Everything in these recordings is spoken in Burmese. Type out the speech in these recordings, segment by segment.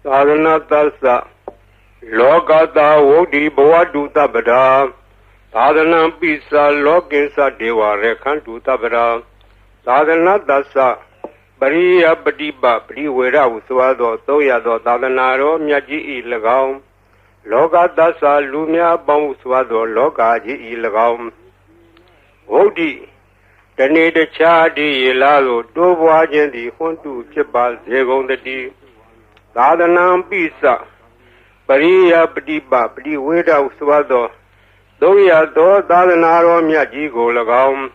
Sadhana Tassa Lokata Wodi Bhavadu Tabada Sadhana Pisa Lokinsa Deva Rekhantu Tabada Sadhana Tassa Bariya Padiba Priwera Uswado Toyado Sadhanaro Myaji Ilagam Lokata Sa Lumya Bamuswado Lokaji Ilagam Wodi Tane the Chadi Lalo Dowajan the Hontu Chibal Zegondati Sadhanam Pisa Pariya Padiba Priwera Uswado Doya Do Sadhanaro Myaji Golagam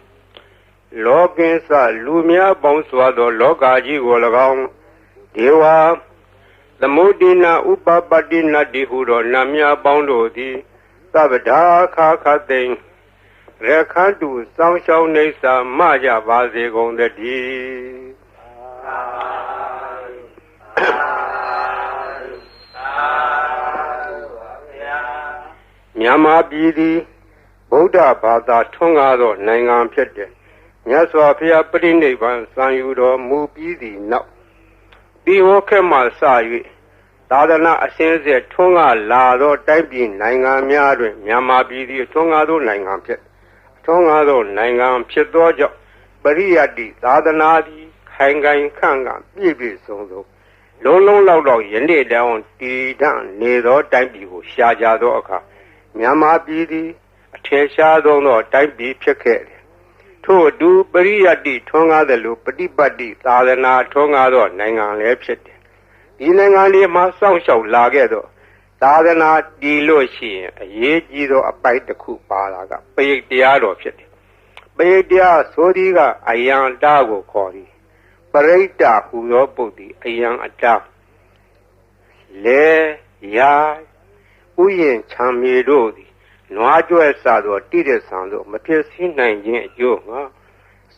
Lokinsa Lumya Bamuswado Lokaji Golagam Deva The Mudina Upapadina Dihuro Namya Boundodi Sabada Kakating Rekhantu Samshau Nesa Maja Vaze Gondadi Nyama Bidi Buddha Bada Tongado Nangan Pete Nyaswa Pia Prindivan Sanyudo Mubidi Now Biokema Sayi Sadhana Asense Tonga Lado Taipi Nangan Miadu Nyama Bidi Tongado Nangan Pete Tongado Nangan Petojo Bariadi Sadhanadi Hangan Kanga Bibi Sondo Lolo Laudo Yende down Tidan Nedo Taipi Shajado Oka Nyama Bidi Ateshado no Taipi Peke To do Bariadi Tonga the Lupati Badi Sadhana Tongado Nangan Lepset Inangani Masang Shau Lagedo Sadhana Diloshi Yejido a bite the Kupalaga Pay Diado Pit Pay Dia Sodiga Ayan Dago Kori Pareta Hudo Bodi Ayan Atta Le Ya Uyen Chamidodi Noajo Sado Tide Sando Matesi Nanjin Jonga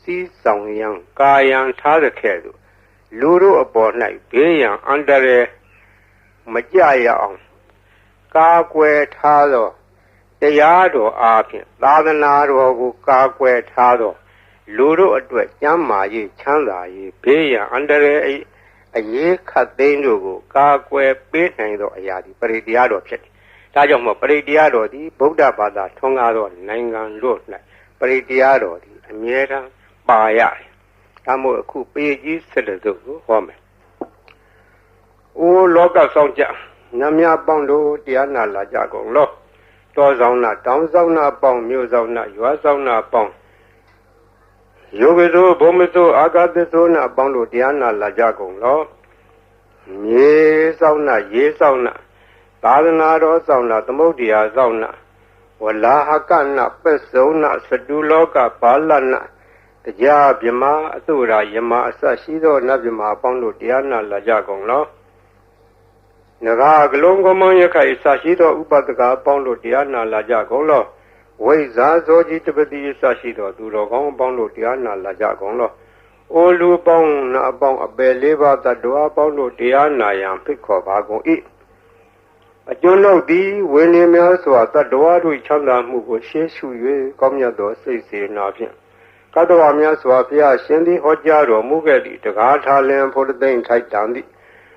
Si Song Yang Kayan Tadakedo Luro upon night Bayan under Majaya on Kakwe Tado Tayado Akin Ladanaro Kakwe Tado Luro Adwet Yamayi Chandayi Bayan under a ye Katendo Kakwe Betando Ayadi Peridiado Pet Tajamo Peridiado di Buddha Bada Tongado Nangan Road Peridiado di Amiera Bayai Tamo Kupeji Sedazo Home O Loka Sonja Namya Bondo Diana La Jago Lo Tozona Down Zona Bong Musona Yuazona Bong Yogizo Bomizo Agadezona Bondo Diana La Jago Lo Ye Sauna Sadhana Sauna Tamodia Sauna Wala Hakana Pesona Saduloka Palana The Jab Yama Atura Yama Sashido Nabima Bondo Diana La Jago Lo Naga Glongo Manyaka Sashido Upataka Bondo Diana La Jago Lo Weza Zoji Tibeti Sashido Durogong Bondo Diana La Jago Lo Olu Bong Na Bong Abeliva Tadua Bondo Diana Yam Pico Bago E A Jono D William Swata Doadu Chanda Mugo Sheshu Comyado Sisi Napian Kadawamia Swapia Shendi Hojaro Mugadi the Gata Lamb for the Dane Taitandi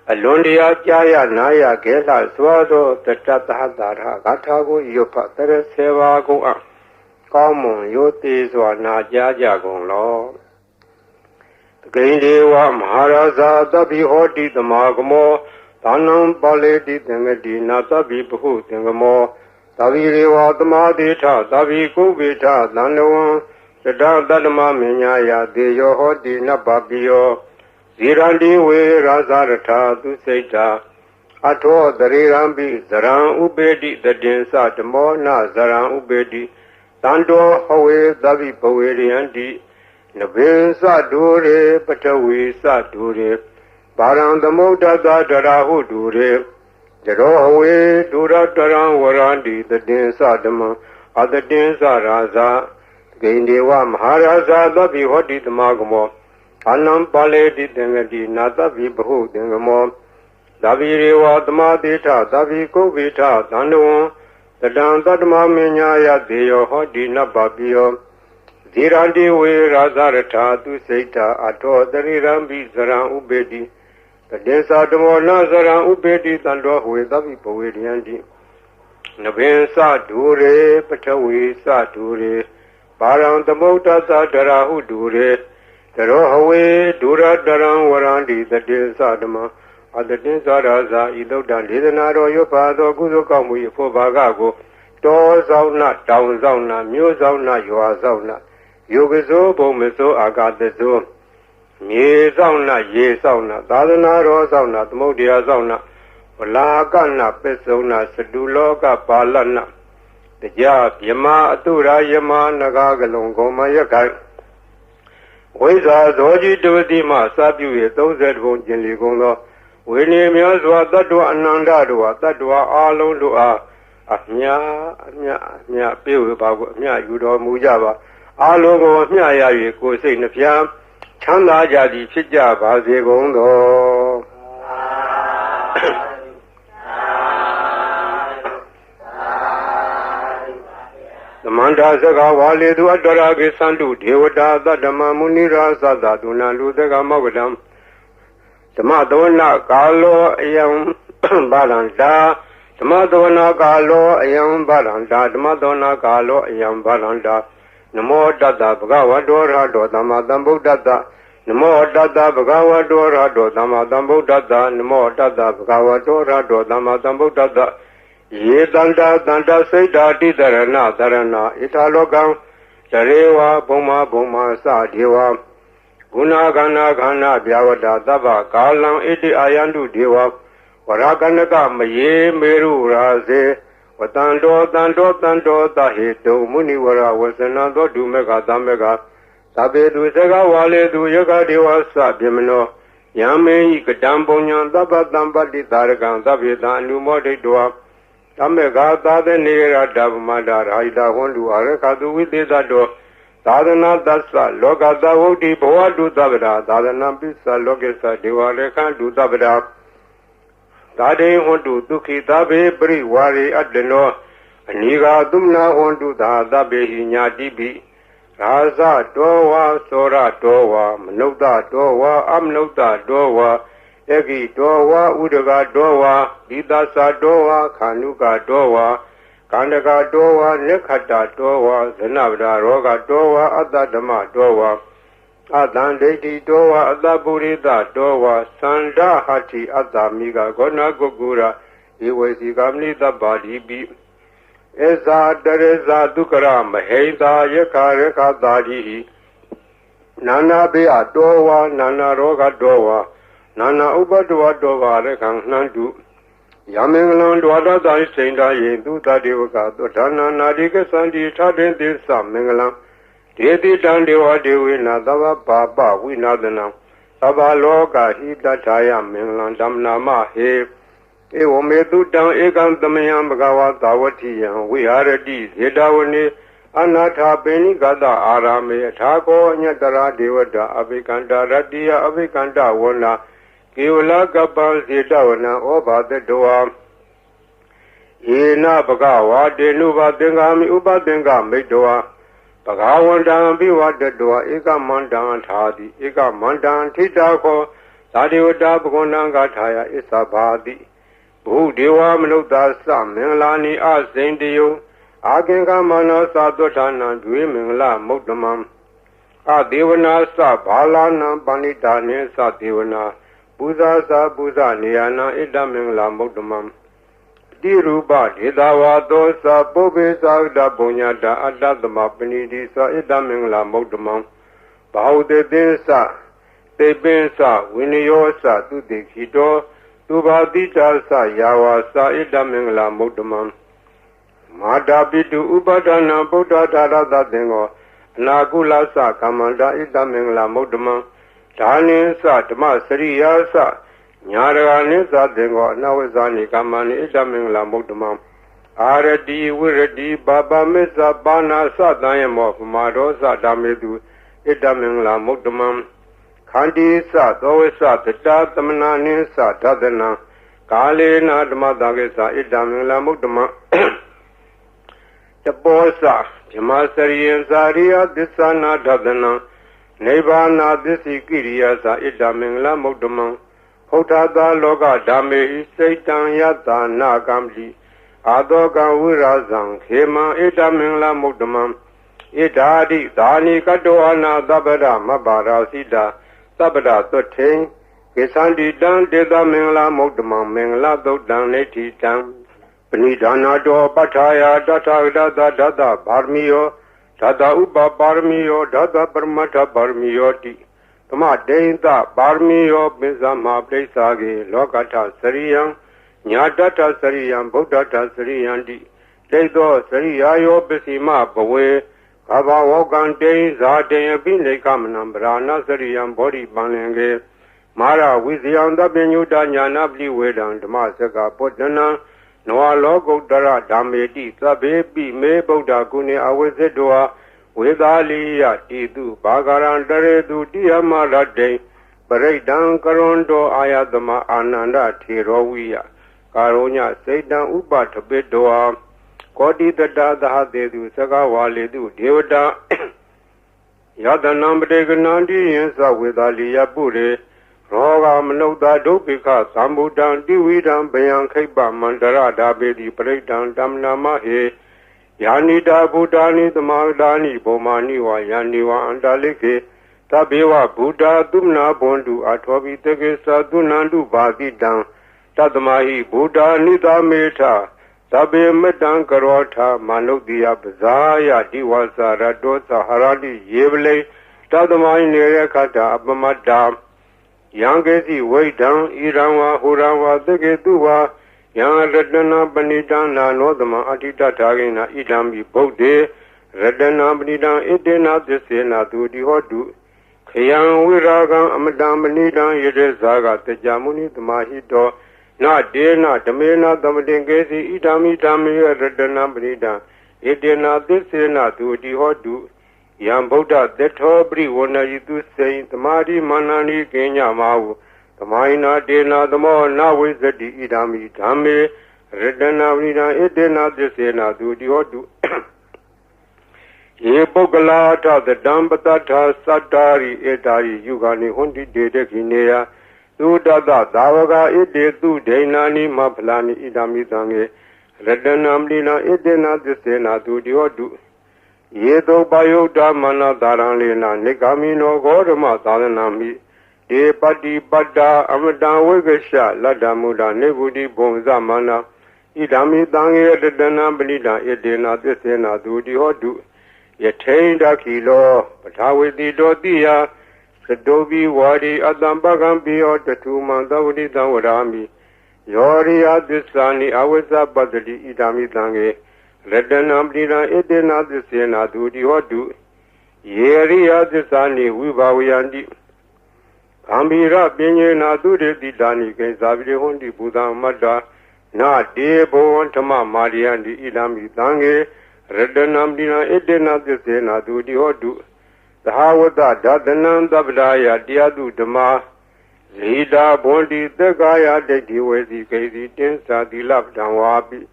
Alondia Jaya Naya Gela Swado the Tatahadara Gatago Yopa Teres Seva Go up Common Yotis or Naja Jagon Law Grindewa Maharaza Dabi Hoti the Magamo Tanam Baledi Dengadi Nata Bibu Dengamo Tavirewa Damadita Tavi Kubita Danawan Sada Dadama Minyaya Deyo Hoti Nababio Zirandi We Razarata Duseta Ato Darirambi Zaran Ubedi the Densa Demona Zaran Ubedi Tando Hawe Davi Poweri Andi Nabin Sadure Patawi Sadure Baran the Moda Darahu Dure Jero Dura Daran Warandi the Densa Dema other Densa Raza Gaindewa Maharaza Davi Hoti the Magamo Anam Pale di Dengadi Nata Vibu Dengamo Davirewa Damadita Davi Kovita Danu the Dan Dadma Minyaya Deo Hoti Nababio Zirandi We Razarata Duseta Ato Darirambi Zaran Ubedi တေသာဓမ္မောနာဇရံဥပေတိတံတော်ဝေသဗ္ဗိပဝေရယံတိနဗင်္စဒူရေပထဝီစဒူရေပါရံသမုဒ္ဒသဒရာဟုဒူရေတရောဟဝေဒူရတရံဝရန္တိတတေသဓမ္မအတတိသရာဇာဤသုဒ္ဓံဒေသနာတော်ရွတ်ပါသောကုသိုလ်ကောင်းမှု၏ဖို့ဘာကကိုတောဆောင်နာတောင်ဆောင်နာမြို့ဆောင်နာရွာဆောင်နာယုဂဇောဘုံမဇောအာဂတဇောမြေဆောင်နာရေဆောင်နာသာသနာတော်ဆောင်နာသမုဒ္ဒရာဆောင်နာဝလာကနာပစ္စုံနာစတုလောကပါလနာတရားမြမအတုရာယမနဂါကလုံကောမယခိုင်ဝိဇာဇောကြီးတဝတိမှစပြု၍30ဘုံကျင်လီကုန်သောဝိနည်းများစွာတတ္တဝအနန္တတို့ဟာတတ္တဝအာလုံးတို့အားအမြပြေဝေပါကိုအမြယူတော်မူကြပါအာလုံးကိုအမြရ၍ကိုယ်စိတ်နှဖျားချမ်းသာကြသည်ဖြစ်ကြပါစေကုန်သောသမန္တာစကားဝါလေသူအတ္တရာကိသန္တုဒေဝတာသတ္တမမုနိရာသသဒုဏလူသကမောကတံဓမ္မသဝနာကာလောအယံဘာလန္တာဓမ္မသဝနာကာလောအယံဘာလန္တာဓမ္မသဝနာကာလောအယံဘာလန္တာနမောတတ္တဗဂဝတောရဟတောသမ္မာသမ္ဗုဒ္ဓတ္တနမောတတ္တဗဂဝတောရဟတောသမ္မာသမ္ဗုဒ္ဓတ္တနမောတတ္တဗဂဝတောရဟတောသမ္မာသမ္ဗုဒ္ဓတ္တယေတန္တာတန္တစိတ်ဓာတိတရဏတရဏဣထာလောကံတရေဝဘုံမာစဒေဝဂုဏခန္ဓာခန္ဓာဗျာဝတ္တသဗ္ဗကာလံဣတိအာယန္တုဒေဝဝရကနကမယေမေရုရာစေဝတန္တောသဟေတုမုနိဝရဝဇနသောဒုမေကသမကသဗ္ဗေတုစကဝါလေတုယကဒေဝသဗြမနောယံမေဟိကတံပုညံသဗ္ဗတံပတ္တိသာရကံသဗ္ဗေတံအနုမောဒိတောသမကသာသနေရတဗမတာရာဟိတာဟွန်တုအရခတုဝိသေသတောသာသနာသစ္စာလောကသဝုဒ္ဓိဘဝတုသဗ္ဗရာသာသနာပိစ္ဆလောကေသဒေဝရေခန္တုသဗ္ဗရာသာဒေဟွန်တုဒုက္ခိသဗ္ဗေပရိဝါရေအတ္တနောအနိဃာသုမနာဟွန်တုသာသဗ္ဗေဟိညာတိပိရာဇတောဝါသောရတောဝါမနုဿတောဝါအမနုဿတောဝါဧကိတောဝါဥဒကတောဝါဒိသသတောဝါခန္ဓုကတောဝါကန္တကတောဝါနိခတ္တတောဝါဇနဗဒရောဂတောဝါအတ္တဓမ္မတောဝါအတံဒိဋ္ဌိတောဝါအတ္တပုရိသတောဝါသန္ဒဟတိအတ္တမိကဂောဏကုကုရဧဝေစီကမနိတ္တပါဠိပိဧဇာတရဇာဒုက္ခရမဟိတာယခရခတာတိနာနာဘေအတောဝါနာနာရောဂတောဝါနာနာဥပတ္တဝတောဝါရခံနှံတုယမင်္ဂလံဒွါဒသာစိန္ဒယေသူတတေဝကသုဒ္ဓနာနာတိကသန္တိထတေသစ္စမင်္ဂလံဒေတိတံဒေဝဒေဝေနသဗ္ဗပါပဝိနာသနံသဗ္ဗလောကဟိတထာယမင်္ဂလံဓမ္မနာမဟေဧဝမေတုတံဧကံသမယံဘဂဝါသာဝတိယံဝိဟာရတိဇေတဝနေအနာထာပိဏိကတအာရမေအထာကောညတရာဒေဝတာအဘိကန္တရတ္တိယအဘိကန္တဝနာကေဝလကပ္ပဇေတဝနံဩဘာတတောယေနဘဂဝါတေနုဘသင်္ကာမိဥပသင်္ကာမိတောဘဂဝန္တံပိဝတတောဧကမန္တံထာတိဧကမန္တံထိတာခောသာဒေဝတာဘဂဝန္တံဂါထာယဣသဘာတိဘုဒေဝမနုဿသမင်္ဂလာနိအစိန်တယုအာကင်္ဂမနောသာသုဋ္ဌာနံဒွေမင်္ဂလမုဒ္ဓမံအဒေဝနာသဘာလာနံပဏိတာနိသဒေဝနာပူဇာသာပူဇာနေယနာဣတမင်္ဂလာမုဒ္ဓမံတိရူပဒေသာဝါသောသပုပ္ပေသာဒပုညတာအတ္တသမပဏိတိသဣတမင်္ဂလာမုဒ္ဓမံဘာဟုတေသင်္စတေပင်္စဝိနယောသသူတိခိတောသူဘာတိတာသယာဝါသဣတမင်္ဂလာမုဒ္ဓမံမာတာပိတုဥပဒနာဗုဒ္ဓဓာရသသင်္ဃောအနာကုလသကမ္မန္တာဣတမင်္ဂလာမုဒ္ဓမံဒါနိသဓမ္မစရိယာသညာရဂနိသသင်္ဃောအနဝဇာနိကမ္မနိဣတမင်္ဂလာမုဒ္ဓမံအာရတိဝိရတိဘာပမစ္ဆပါဏာသတံယမောပမာဒောသဓမ္မေတုဣတမင်္ဂလာမုဒ္ဓမံခန္တိသသောဝိသတတသမနာနိသဒသနံကာလေနာဓမ္မတကေသဣတမင်္ဂလာမုဒ္ဓမံတပောသဓမ္မစရိယံဇာရိယသစ္ဆာနာဒသနံနိဗ္ဗာနာသစ္စိကိရိယာသဣတမင်္ဂလာမုဒ္ဓမံ Hotata loga dame Satan yata na gamli Adoga wirazang Hema edamingla mudamam Idadi dani kadoana dabada mabara sida Sabada soting Kesandi dan deda mingla mudamam mingla dodan neti tang Panidana do pataya data dada dada barmiyo Dada uba barmiyo dada parmata barmiyo ti Tama deinta barmiyo bizama plesage lokata sariyang Nyadata sariyang buddhata sariyang di Dedo sariyayo bisima bawe Kaba wogan dein zaden bine kamanam brana sariyang body banenge Mara wiziyang da binyuda nyana bli wedang dama saka potana Noa logo dara damedi sabe bi me buddha kune awezedwa Vedaliya tidu bagaran daredu diyamarade Paredan karondo ayadama ananda thiroviya Karonya seidan upatabedwa Kodi dada dahadedu sagawaledu devada Yadanam deganandi yensa vedaliya pure Roga manauda dopika sambudan dividam bayan khaiba mandara dabedi paredan damnama he Yanida Buddhani Tamadani Bomani wa Yaniwa Andaleke Tabewa Buddha Dumna Bondu Atwabi Tegesa Dunandu Badidan Tadamahi Buddha Nida Meta Tabe Medan Karota Manodia Bazaya Diwasa Radosa Haradi Yevle Tadamai Nerekata Abamada Yangesi Waidan Iranwa Hurawa Tegeduwa Yang Radana Banidana Nodama Atita Tagina Idambi Bode Radana Banidan Edena Desena Dudi Hodu Kayang Wiragan Amadam Banidan Yedezaga Tejamuni Damahido Na Dena Damena Damadengesi Idami Dami Radana Banidan Edena Desena Dudi Hodu Yang Boda Detobri Wana Yidu Saint Tamadi Manani Kenya Mau Tamaina dena damo na wizadi idami dhame Redana vina edena desena dudi hodu Ye bogalata the dambata satari edari yugani hundi dede kineya Dudada davaga ede du denani mapalani idami dhange Redana vina edena desena dudi hodu Ye do bayoda mana daranlena nigamino godama dharanami De pati pada amadan wegesha lada muda nebudi bonza mana idami dange redana balida edena desena dudi hodu yateinda kilo patawiti dotiya sadobi wadi adambagan biyo tatu mandawdi dawarami yoriya disani awesa badali idami dange redana balida edena desena dudi hodu yeriya disani wibawiyandi Ambira Pinyena Dudi Dani Gazabi Hundi Buddha Mada Na De Bontama Mariandi Idami Dange Redanam Dina Edena Desena Dudi Hodu The Hawada Dadanan Dabdaya Diadu Dama Zida Bondi the Gaya de Diwazi Gazi Tensa Dilab Danwabi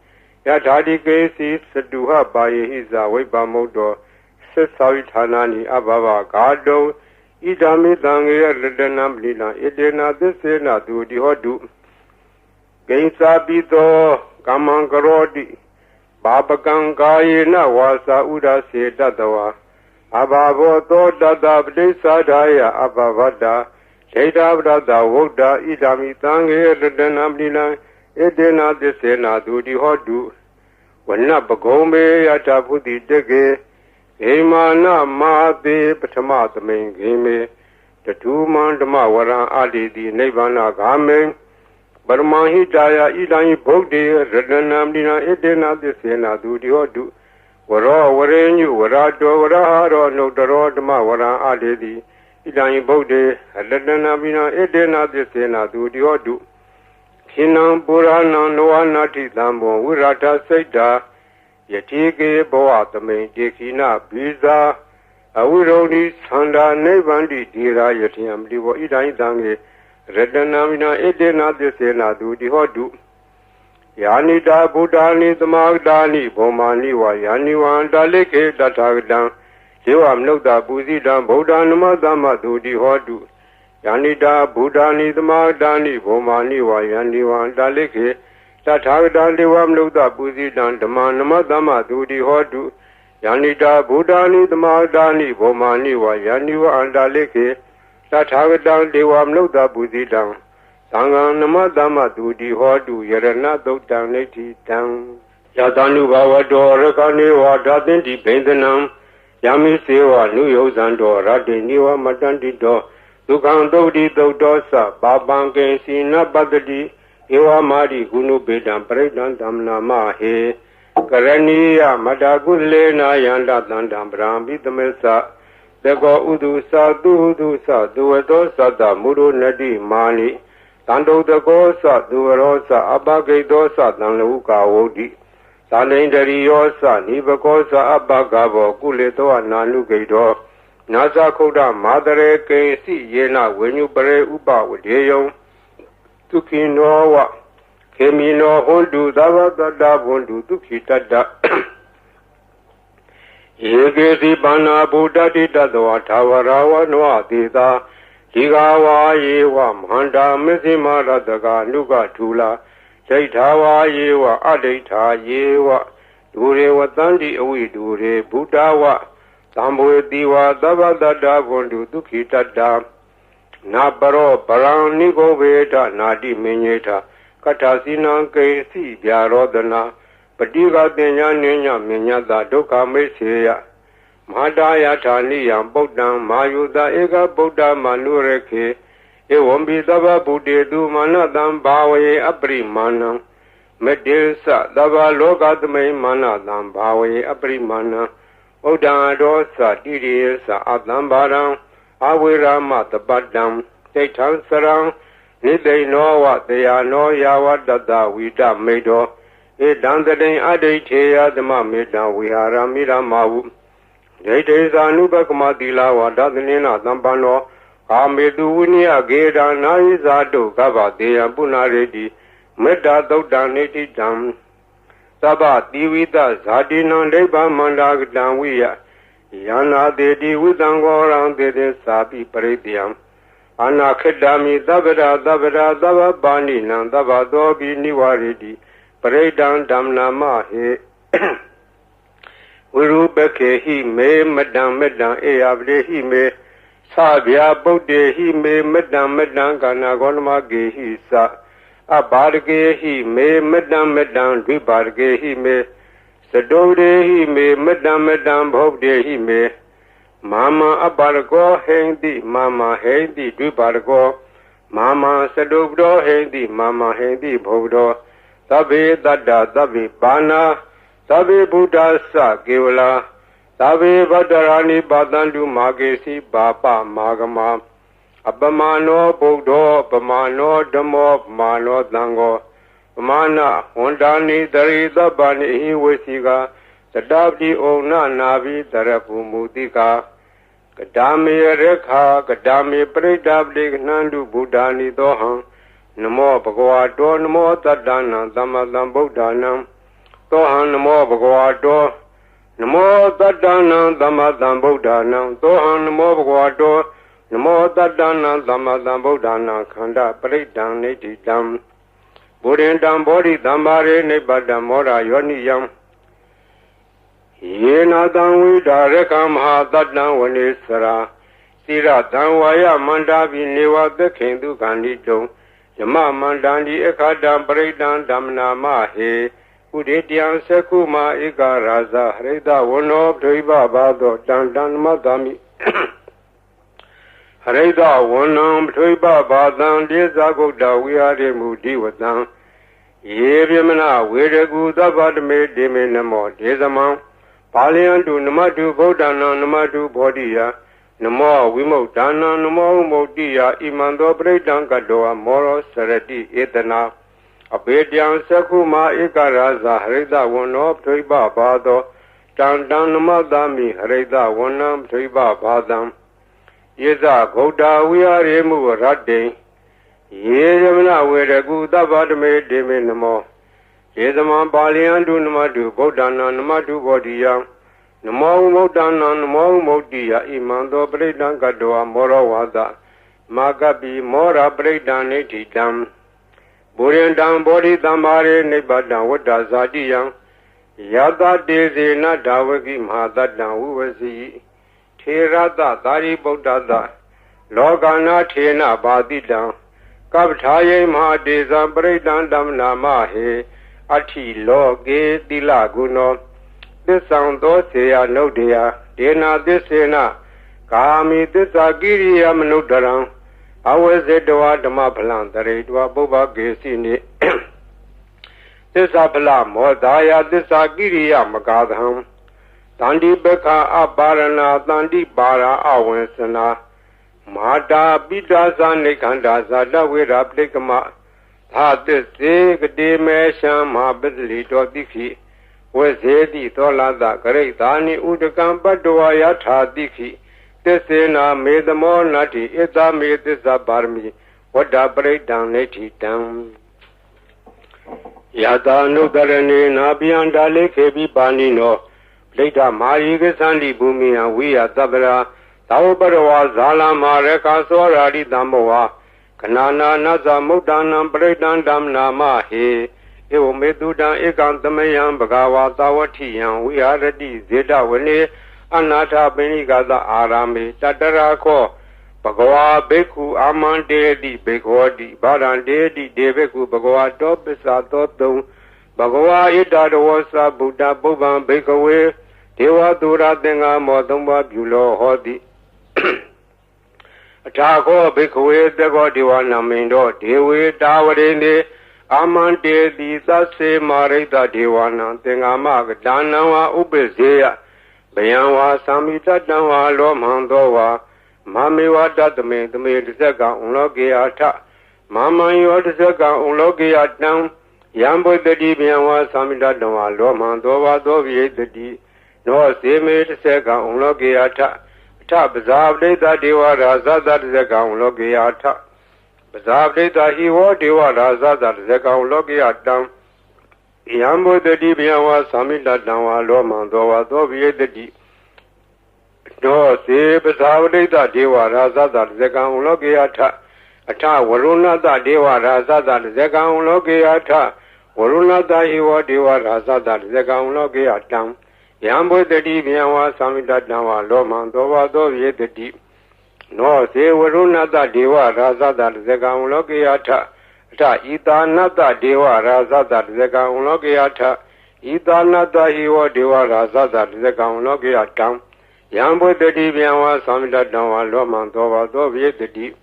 Yatadi Gazi Saduha Baye Hiza Weba Modo Sesavitanani Ababa Gado Idami Dange Redanam Lina Edena Desena Dudi Hodu Gainsa Bito Kamangarodi Babagangaina Wasa Uda Se Dadawa Ababo To Dadabde Sadaya Abavada Shedabda Woda Idami Dange Redanam Lina Edena Desena Dudi Hodu Wana Bagome Yataputi Dege Emana Mate Patamatame Game, the two mandama waran Ali di Nevana Game, Barmahi Daya Idani Bogde, Redanam Dina Edena Desena Dudi Hodu, Wara Warenu, Warado, Waraharo, no Dorodama waran Ali di Idani Bogde, Redanam Dina Edena Desena Dudi Hodu, Kinam Burana Noanati Lambo, Wirata Seda. Yatige Boatame, Dekina, Biza, Awironi, Sanda, Nevandi, Dira, Yatiam, Divo Idai Dange, Redanamina, Edena, Desena, Dudi Hodu, Yanida, Budani, the Magdani, Bomani, Wayaniwan, Daleke, Datagdan, Jewam Noda, Buzidan, Bodan, Madama, Dudi Hodu, Yanita Buddhani Dhamadani Bhomani Vayani Vandalike Tathagata Devam Lukta Puzidan Dhamanama Dudi Hodu Yanita Buddhani Dhamadani Bhomani Vayani Vandalike Tathagata Devam Lukta Puzidan Sangan Namadama Dudi Hodu Yarana Doktan Neti Tang Yatanu Bhavado Rakani Vadatinti Bendanam Yami Seva Nuyo Zando Radiniwa Matandido Dukan Dodi Dodosa Babanke Sina Badadi Ewa Mari Gunu Bedan Predan Damna Mahe Karaniya Madagulena Yanda Dandam Brambi Tamesa Dego Udusa Dudusa Duedosa Da Muru Nadi Mani Tando Degosa Duerosa Abage Dosa Danluka Wodi Salendari Yosa Nibakosa Abagabo Kuleto Nanu Gado Nasa Koda Madare Kensi Yena when you pray Uba with Yeyon Tukinowa Kemino Hondu Dava Dada Hondu Tukitada Yegesi Bana Buddha Dida Tawarawa Noa Dida Tigawa Yewa Manda Mizima Radaga Nuga Tula Jaitawa Yewa Adeta Yewa Dure Watandi Awi Dure Buddhawa Tambu Diwa Dava Dada Vondu Dukita Nabaro Baran Nigo Veda Nadi Minyeta Katasina Kesi Byarodana Padiga Denya Nenya Minyada Doka Meseya Madaya Tani Yam Bodam Mayuda Ega Boda Manureke Ewombi Dava Bude Du Manadam Bawe Abri Mana Medilsa Dava Logadme Manadam Bawe Abri Mana Oda Dosa Didisa Adambaram Awira Matabadam Tetan Sarang Nide know what they are no Yawa Dada Vida Medo E Dandadin Adetea the Mamida we are Amira Mawu Date is Anubakumadila Wadadanina Dambano Kamedunia Geda Naizado Gava Dea Bunaredi Meda Dodaneti Dam Saba Divida Zadina Leba Mandag Danwia Yana Dedi Widangoran Dede Sabi Parediam Anna Kedami Davada Davada Dava Bani Nandava Dobi Niwaredi Paredan Damna Mahe Urubeke he me Madam Medan Eavle he me Sabia Bode he me Madam Medan Ganagonma Ge he sa Abarge he me Madam Medan Dubarge he me Sadode he me Madam Medan Bode he me Mama Abargo Hendi Mama Hendi Dubargo Mama Sadobdo Hendi Mama Hendi Bodo Tabe Dada Tabe Bana Tabe Buddha Sa Gevla Tabe Vadarani Badandu Magesi Bapa Magama Abamano Bodo Bamano Damo Mano Dango Mana Hondani Darida Bani Wesiga Tadabdi Ona Navi Darapu Mudika Kadami Rekha Kadami Predabdi Nandu Buddhani Dohan Namo Bhagavato Namo Tadana Damadam Buddhanam Tohan Namo Bhagavato Namo Tadana Damadam Buddhanam Tohan Namo Bhagavato Namo Tadana Damadam Buddhana Khanda Paridan Neti Dam Buddhindam Bodhi Dambare Nebadam Mora Yoniyam Yena Danwi Darekam Ha Tadam Vanesara Sira Danwaya Mandavi Neva Bekendu Gandito Yama Mandandi Ekadam Paridan Damna Mahe Udetian Sekuma Ika Raza Hareda Wono Driba Bado Dandan Madami Hareda Wono Driba Badan Dezago Dawiade Mudi Wadan Yevimana Wedegu Dabadme Demenamo Dezaman Palian do Namadu Bodana Namadu Bodia Namo Wimo Dana Namo Modia Imando Bredan Gadoa Moro Sarati Etana Abedian Sakuma Ikaraza Hareda Wono Triba Bado Dandan Namadami Hareda Wonam Triba Badam Yeza Goda we are Emu Radde Yezamana Wedegu Dabadme Demenamo Yezaman Balian do Namadu Bodana Namadu Bodia Namo Modana Namo Modia Imando Bredan Gadoa Moro Wada Makapi Mora Breakdown Nititam Burin down body tamare nibada wada zadi yang Yada deze na dawagi mahada dan uwasi Thirada dari bodada Logana thena badi dan Kabthaye mahadeza breakdown dam nama he Ati loge dilaguno Disang doseya nodeya Dena desena Kami desagiriya manudarang Awazedwa dhamma phalan taredwa bubba gesini Tissa phala modaya tissa kiriya magadham Tandi bekha aparana tandi para awansana Mata bidasa nikhanda dawira plikama Thatisse gade mesha mahabidli dikhi Wazedi tolada kareitani udakam padwa yatha dikhi Tisena medamo nati ita medisa barmi Wada breakdown neti tam Yada nudarani nabiyanda lekhebi bani no Plita mari gesandi bhumiya viya tabra Tavaparawa zala mareka swaradi dhammowa Kanana nasa muddanam breakdown dam nama he Evo medudan ekantamayam bhagava tavatiyam viharati zeta vane Anatha Benigada Arame Tatarako Bhagava Bhikkhu Amante di Bhagavati Bharante di Deveku Bhagavato Pisato Bhagava Idadawasa Buddha Bhuvan Bhikkhave Deva Dura Denga Modamba Bhulo Hodi Athako Bhikkhave Dego Deva Namindo Dewe Davarene Amante di Sase Marita Devana Dengama Danawa Ubezeya Bayanwa Samita Danwa Lomandowa Mamiwa Datame the Medisaka Unlogiata Mama Yotisaka Unlogiatam Yambo the Dibianwa Samita Danwa Lomandowa Dovi the D No Seme Seka Unlogiata Tap Zabde the Deva Raza that Zeka Unlogiata Zabde the Hiwo Deva Raza that Zeka Unlogiatam Yambo the Dibianwa Samita Danwa Lomandowa Dovi the D No se Basavade the Deva Raza that Zeka Unlogiata Ata Varuna the Deva Raza that Zeka Unlogiata Varuna the Hiwo Deva Raza that Zeka Unlogiatam Yambo the Dibianwa Samita Danwa Lomandowa Dovi the D No se Varuna the Deva Raza that Zeka Unlogiata Ta Idanata Deva Raza that Zeka Unlogiata Idanata Hiwo Deva Raza that Zeka Unlogiatam Yambo the Dibianwa Samita Danwa Lomandowa Dovi the D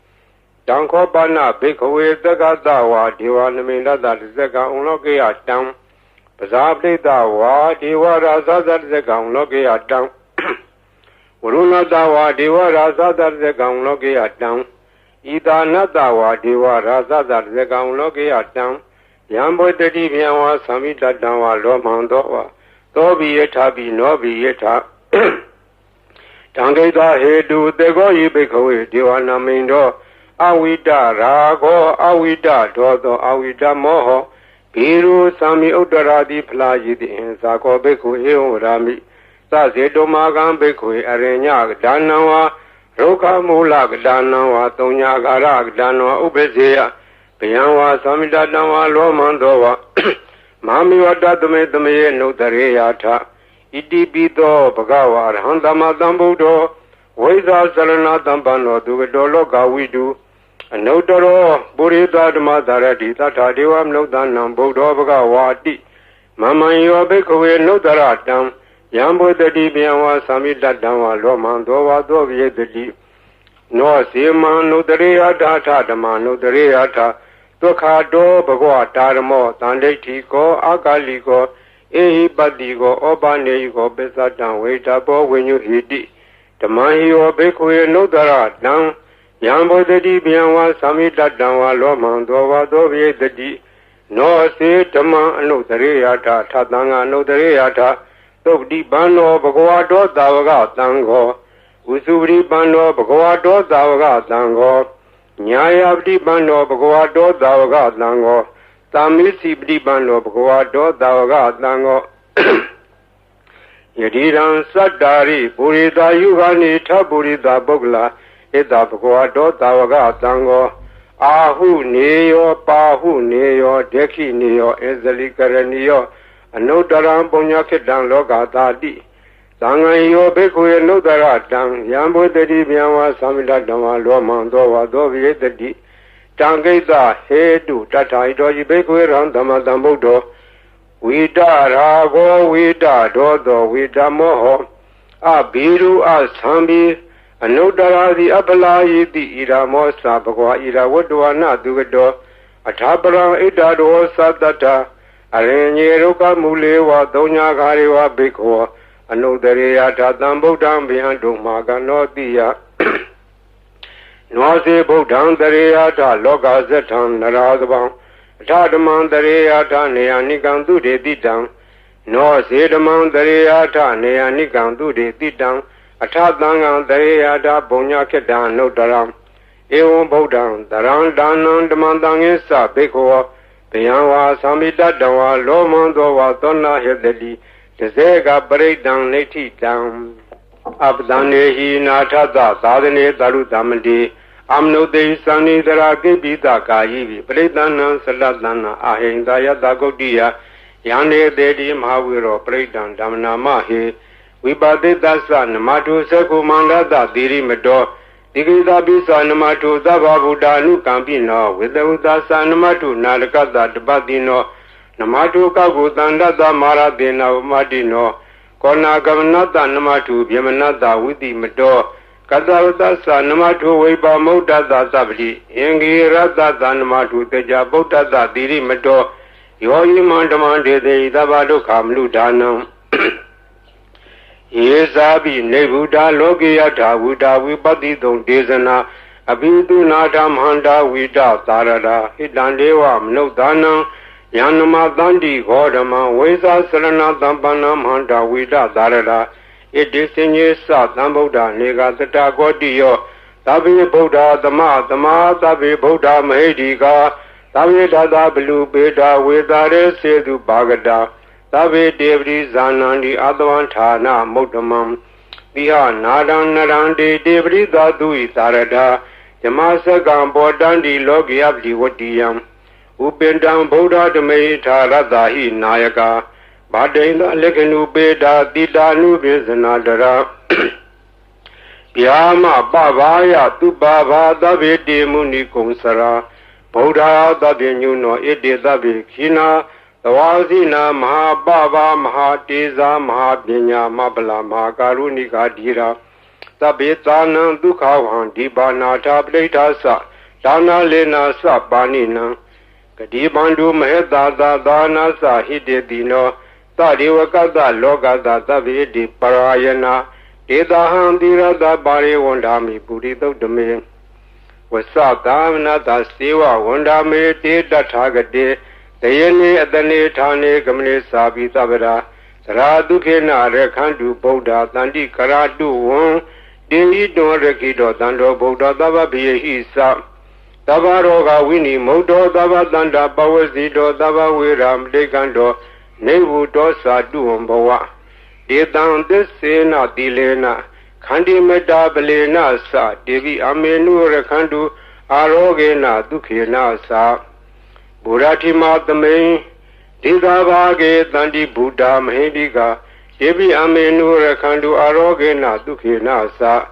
Danko Bana Bhikkhawe Dagadawa Deva Namina that Zeka Unlogiatam Bazabde Dawa Deva Raza that Zeka Unlogiatam Varuna Dawa Deva Raza that Zeka Unlogiatam Idanadawa Deva Raza that Zeka Unlogiatam Yambo the Dibianwa Samita Danwa Lomandowa Dovi Yetabi Novi Yeta Tangeda Hedu Dego Yibikawe Deva Namindo Awida Rago Awida Dodo Awida Moho Piru Sami Udaradi Plajidi in Sako Beku Eorami Sazedo Magan Beku Arenya Danawa Roka Mulak Danawa Tonya Garak Danawa Ubezea Pianwa Samida Danawa Lomandowa Mami Wadatame Dame no Dareata Iti Bito Bhagava Arhandama Dambudo Vaiza Salana Dambano Dugadolo Gawidu Anotaro Burida Madarati Tata Devam Nodanam Budo Bhagavati Mama Yobekwe Nodaratam Yambo the Dibianwa Samita Dama Lomandova Dovi the D No Sima Nudareata Tadama Nudareata Tokado Bhagwa Taramo Tandetiko Akaliko Ehi Badigo Obanego Besatan Waitabo when you hit it. The Mahio Bekwe Nodara down Yambo the Dibianwa Samita Danwa Lomandova Dovi the D No se Tama Nodareata Tatanga Nodareata Tokdi Bano Bhagwado Davaga Tango Usuri Bano Bhagwado Davaga Tango Nyayabdi Bano Bhagwado Davaga Tango Tamisi Bano Bhagwado Davaga Tango Yadiran Sadari Burida Yugani Taburida Bogla Ita Bhagavato Tavaga Tango Ahu Neo Pahu Neo Deki Neo Ezali Karanio Anotaram Ponyaketan Logatadi Sangayo Bekuya Notaratan Yambo Dedi Biawa Samida Dama Lomando Wadovi Dedi Tangeta Hedu Tata Idoji Bekuya Randama Dambudo Wita Rago Wita Dodo Wita Moho Abiru Asambi Anodara Apala Yidi Ira Mosa Bagua Ira Wadwana Dugado Atabara Idado Satata Arenye Roka Mulewa Donya Gariwa Biko Anodarea Tatambo Dam Biandu Maganotia Noise Bodan Dareata Loga Zetan Naradabang Tadaman Dareata Neanigandu de Didang No Sedaman Dareata Neanigandu de Didang Atadangan Dareata Bonya Kedan no Daram Eon Bodan Daran Danan Demandang Esa Beko Pianwa Samida Dawa Lomandowa Donna Hedeli Tezega Breakdown Nati Down Abdanehi Natada Sadane Daru Damadi Amno de Sani Daraki Bita Kayi Breakdown Saladana Ahindaya Dagodia Yane Dedi Mahawiro Breakdown Damna Mahi Wibade Dasa Namatu Seku Mandada Diri Medo Digida Bisa Namatu Dababuda Nukampino with the Udasa Namatu Nalakada Badino Namatu Kagutanda Maradina Madino Kona Gavanata Namatu Yamanada with the Medo Kadavdasa Namatu Weba Moda Zabli Yengi Rada Namatu Teja Bota Diri Medo Yoyi Mandamande de Dabado Kamlu Danam Yesabi Nebuda Logiata Wuda Wipati Don Desana Abidu Nadam Handa Wida Tarada Hidandewa Mnodana Yanama Dandi Godama Weza Serana Dampanam Handa Wida Tarada It is in Yesa Damboda Nega Tata Godio Tabi Boda Dama Tabi Boda Mahediga Tabi Dada Blue Beda Wedare Sedu Bagada Tabe Devri Zanandi Advantana Motamam Biha Nadan Narandi Devri Dadu Tarada Yamasa Gambo Dandi Logi Abdi Wadiam Upendam Boda Dame Taradahi Nayaka Badenda Lekenu Beda Didanu Bizanadara Piyama Babaya Tubaba Dabe Demuni Konsara Boda Dabe Nuno Ede Dabe Kina Tawazina Mahababa Mahateza Mahabinya Mabala Mahakarunika Dira Tabetana Dukawan Dibana Tableta Sa Dana Lena Sabanina Kadibandu Maheda Dana Sa Hidedino Tadiwakada Logada Tabi Di Parayana Dedahan Dira Da Bari Wandami Budito Dame Wasatana Da Siwa Wandame Deda Tagade Tayane Adane Tane Gamne Sabi Tabara Saradukena Rekandu Boda Tandi Karadu Won Dei Don Rekido Dando Boda Dava Bihisa Tavaroga Winnie Modo Dava Danda Bawazido Dava Wiram Degando Nevu Dosa Duomboa Dedan Desena Dilena Kandi Meda Belena Sa Devi Amenu Rekandu Arogena Dukena Sa Burati Matame, Didavage, Dandi Buddha, Mahediga, Devi Amenu Rekandu Arogena, Dukina Sa,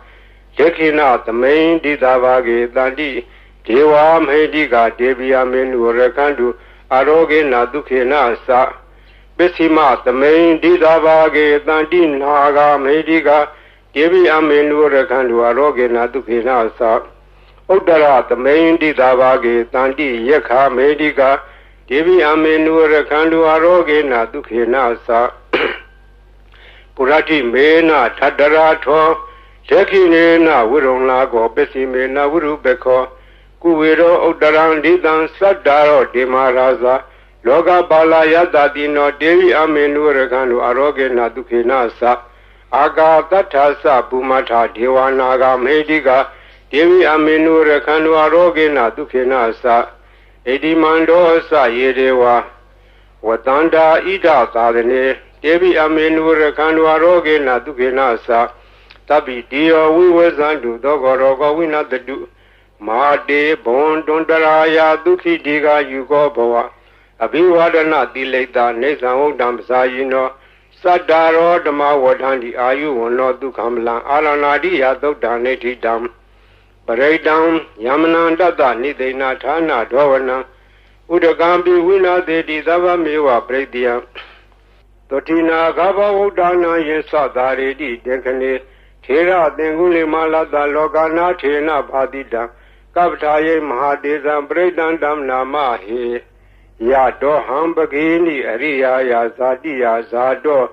Dekina, the main Didavage, Dandi, Dewa Mahediga, Devi Amenu Rekandu Arogena, Dukina Sa, Besima, the main Didavage, Dandi Naga, Mahediga, Devi Amenu Rekandu Arogena, Dukina Sa. Udara the main Didavage, Tandi, Yaka, Mediga, Devi Amenu Rekandu Arogena, Dukina Sa Purati Mena, Tadarato, Tekina, Wurunlago, Bessimena, Urubeko, Kuwiro, Udaran, Didan, Sadaro, Demaraza, Loga Bala Yadadino, Devi Amenu Rekandu Arogena, Dukina Sa Aga Tatasa, Bumata, Diwanaga, Mediga, Devi Amenu Rekandu Arogena Dukina Sa Edimando Sa Yedewa Watanda Ida Sadane Devi Amenu Rekandu Arogena Dukina Sa Tabi Dio Vivasandu Dogorogo Winatadu Mate Bon Dondaraya Duki Diga Yugo Boa Abiwadana Dileta Nesan Damsayino Sadaro Dama Wadandi Ayu Wono Dukamla Alanadi Yato Daneti Dam Paredam Yamananda Nidena Tana Dovana Udagambi Wina de Dava Mewa Predia Totina Gaba Udana Yesa Daredi Dekane Tera Denguli Malada Logana Tena Badida Kaptaye Mahadezam Bredan Dam Namahe Yato Hambagini Aria Yazadiya Zado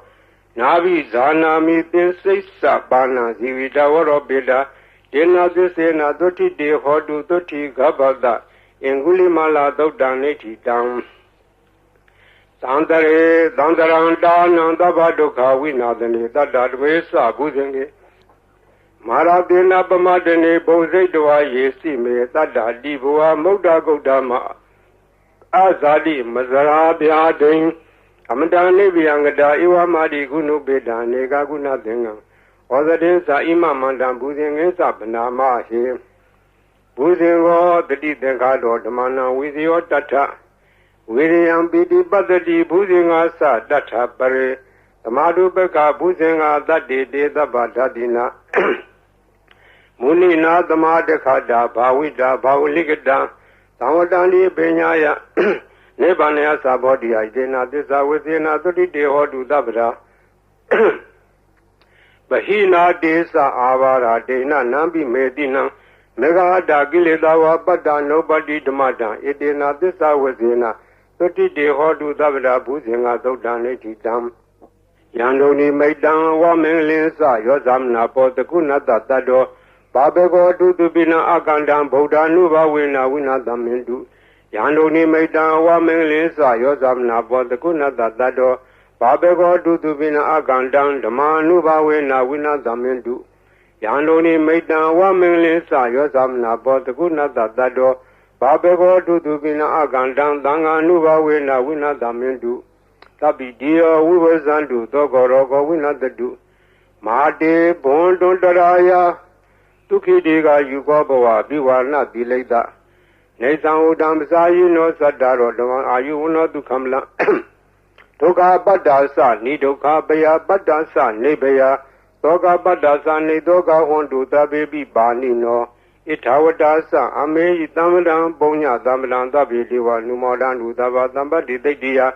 Navi Zanami Sisa Bana Zivida Warobida Dena Sena Doti De Hodu Doti Gabada Enguli Mala Dodaneti Dam Dandare Dandaranda Nandaba Doka Winadani Dadadwesa Buzenge Maradena Bamadene Boze Dwa Yesi Me Dada Divoa Moda Godama Azadi Mazara Biadin Amadane Biangada Iwa Madi Gunu Beda Nega Guna Denga Ozadensa Imamandam Buzing Sabanama He Buzingo the Dengado Damana with your data William Bidi Badadi Buzinga Data Pare Amadu Beka Buzinga that day the Badadina Munina the Madekada Bawida Bauligada Tawadani Benyaya Nebanea Sabodi Idena Disa within a 30 day or do Dabra Bahina Desa Avara Dena Nambi Medina Mega Dagile Dawa Bada nobody Damada Edena Disa within a 30 day or do Dabra Buzinga Dodaneti Dam Yandoni Maidan Wamelisa Yozamna Potakunata Tado Babego to Bina Agandam Boda Nuba Wina Damindu Yandoni Maidan Wamelisa Yozamna Potakunata Tado Babego to Bina Agandam Damanuba Wina Damindu Yandoni Maidan Wamelisa Yozamna Potakunata Tado Babego to Bina Agandam Danganuba Wina Damindu Tabi Dio Vivasandu Dogorogo Winatadu Mate Bon Dondaraya Tuki Diga Yugoboa Biwana Dileda Nesan Udamsayi no Sadaro Dawan Ayuna Dukamla Toka Badasa Nidoka Baya Badasa Nebeya Toka Badasa Nidoka Hondu Tabi Banino Itawadasa Ame Itamadan Bonya Damadan Tabi Diwa Numodan Udava Damba Didia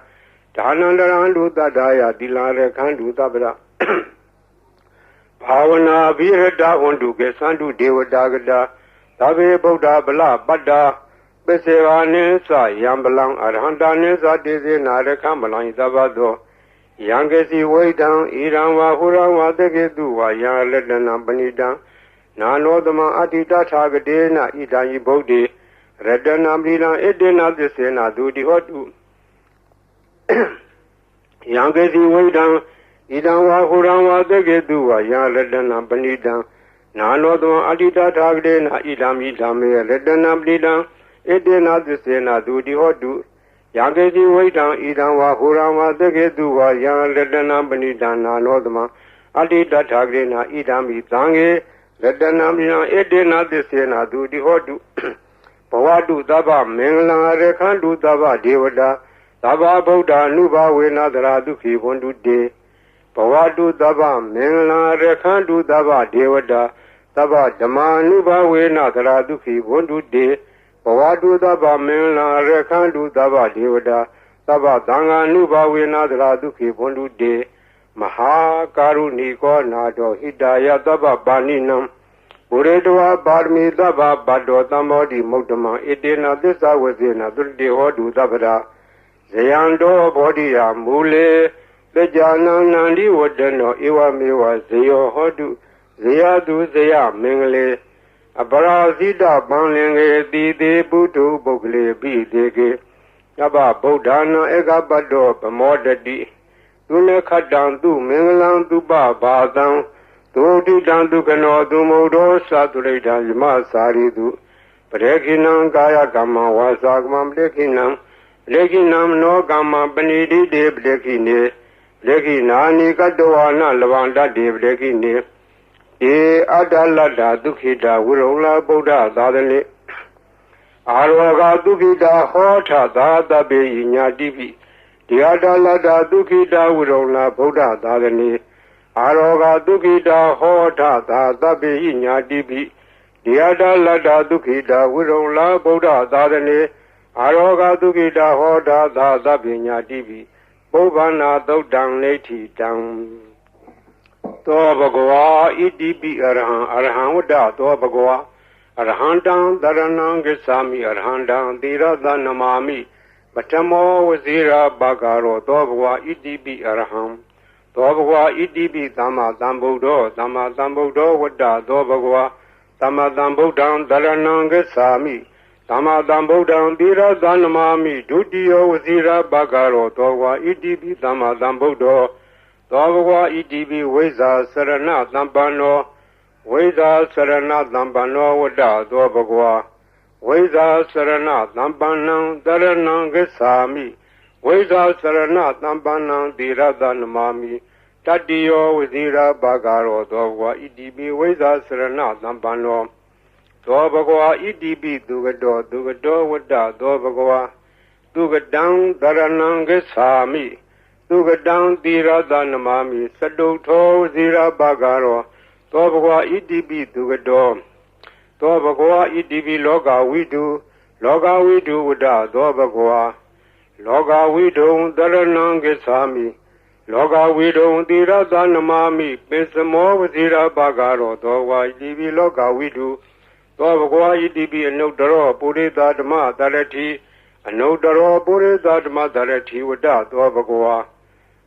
Tanandarandu Dadaya Dilare Kandu Tabra Pavana Virada Undu Gesandu Devadagada Tabe Boda Bala Bada Besevanesa Yambalang Arhanda Nesa Dese Narakamalan Zabado Yangesi Waidan Iranwa Hurawa Degeduwa Yan Ledan Banida Nanodama Adita Tagadena Idayi Bode Redanamina Edena Desena Dudi Hotu Yangesi Waidan Idanwa Hurawa Degeduwa Yan Ledan Banida Nanodama Adita Tagadena Idami Dame Redanam Lidan Edena Desena Dudi Hotu Yangesi Waidan Idanwa Hurawa Degeduwa Yan Ledan Banida Nanodama Adita Tagadena Idami Tange Redanamina Edena Desena Dudi Hotu Pawadu Daba Mengla Rekandu Daba Devada Daba Boda Nuba Wena Daraduki Wondu De Pawadu Daba Mengla Rekandu Daba Devada Daba Dama Nuba Wena Daraduki Wondu De Pawadu Daba Mengla Rekandu Daba Devada Daba Danga Nuba Wena Daraduki Wondu De Maha Karuni Ko Nado Hidaya Daba Baninam Uredwa Barmi Daba Bado Tamodi Mokdama Edena Desa Wazina Dulde Hodu Dabra Zayando Bodia Mule Bejana Nandi Wadano Iwa Miwa Zayo Hodu Zayadu Zaya Mingle Abara Zida Banlinge Dide Butu Bogle Bidege Yaba Bodana Ega Bado Bamodadi Dune Kadandu Minglan Duba Badan Dodi Dandu Kano Dumodo Saturida Yama Saridu Prekinam Gaya Gama Wasagam Lekinam Lekinam no Gama Benidi de Blekine Lekinani Kadoana Lavanda de Blekine ဧအတ္တလတ္တဒုက္ခိတဝိရုံလာဗုဒ္ဓသာသနေအာရောဂဒုက္ခိတဟောထသာတပေယညာတိပိဒီအတ္တလတ္တဒုက္ခိတဝိရုံလာဗုဒ္ဓသာသနေအာရောဂဒုက္ခိတဟောထသာတပေယညာတိပိဒီအတ္တလတ္တဒုက္ခိတဝိရုံလာဗုဒ္ဓသာသနေအာရောဂဒုက္ခိတဟောထသာတပေညာတိပိပုဗ္ဗနာသုတ်တံနေတိတံသောဘဂဝါဣတိပိအရဟံအရဟံဝတ္တသောဘဂဝါအရဟံတံသရဏံဂစ္ဆာမိအရဟံတံသီရသနမာမိပထမောဝဇိရာဘဂရောသောဘဂဝါဣတိပိအရဟံသောဘဂဝါဣတိပိသမ္မာသမ္ဗုဒ္ဓောသမ္မာသမ္ဗုဒ္ဓောဝတ္တသောဘဂဝါသမ္မာသမ္ဗုဒ္ဓံသရဏံဂစ္ဆာမိသမ္မာသမ္ဗုဒ္ဓံသီရသနမာမိဒုတိယဝဇိရာဘဂရောသောဘဂဝါဣတိပိသမ္မာသမ္ဗုဒ္ဓောသောဘဂဝါဣတိပိဝိဇ္ဇာစရဏသမ္ပန္နောဝိဇ္ဇာစရဏသမ္ပန္နောဝတ္တသောဘဂဝါဝိဇ္ဇာစရဏသမ္ပန္နံတရဏံဂစ္ဆာမိဝိဇ္ဇာစရဏသမ္ပန္နံသီရသနမာမိတတ္တိယောဝဇိရာဘဂရောသောဘဂဝါဣတိပိဝိဇ္ဇာစရဏသမ္ပန္နောသောဘဂဝါဣတိပိသူကတောဝတ္တသောဘဂဝါသူကတံတရဏံဂစ္ဆာမိသူကတံသီရသနမာမိသတုထောဝဇိရာဘဂရောသောဘဂဝါဣတိပိသူကတောသောဘဂဝါဣတိပိလောကဝိတုဝတ္တသောဘဂဝါလောကဝိတုံတရဏံဂစ္ဆာမိလောကဝိတုံသီရသနမာမိပိစမောဝဇိရာဘဂရောသောဘဂဝါဣတိပိလောကဝိတုသောဘဂဝါဣတိပိအနုတ္တရောပုရိသဓမ္မတရတိအနုတ္တရောပုရိသဓမ္မတရတိဝတ္တသောဘဂဝါ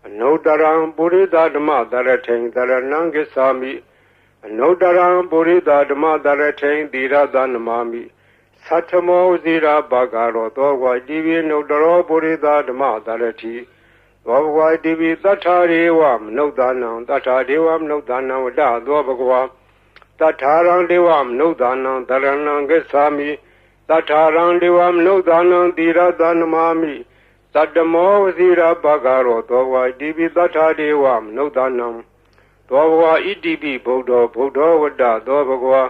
အနုတ္တရံပုရိသဓမ္မတရထိံတရဏံဂစ္ဆာမိအနုတ္တရံပုရိသဓမ္မတရထိံသီရသနမာမိသတ္ထမောဇိရာဘဂရောသောဘဂဝါတိပိအနုတ္တရောပုရိသဓမ္မတရတိသောဘဂဝါတိပိသတ္ထာရေဝမနုဿာနံသတ္ထာဒေဝမနုဿာနံဝတ္တသောဘဂဝါသတ္ထာရံဒေဝမနုဿာနံတရဏံဂစ္ဆာမိသတ္ထာရံဒေဝမနုဿာနံသီရသနမာမိသတ္တမောဝဇိရာဘဂရောသောဘဂဝါဣတိပိသတ္ထာဒေဝမနုဿာနံသောဘဂဝါဣတိပိဗုဒ္ဓောဝတ္တသောဘဂဝါ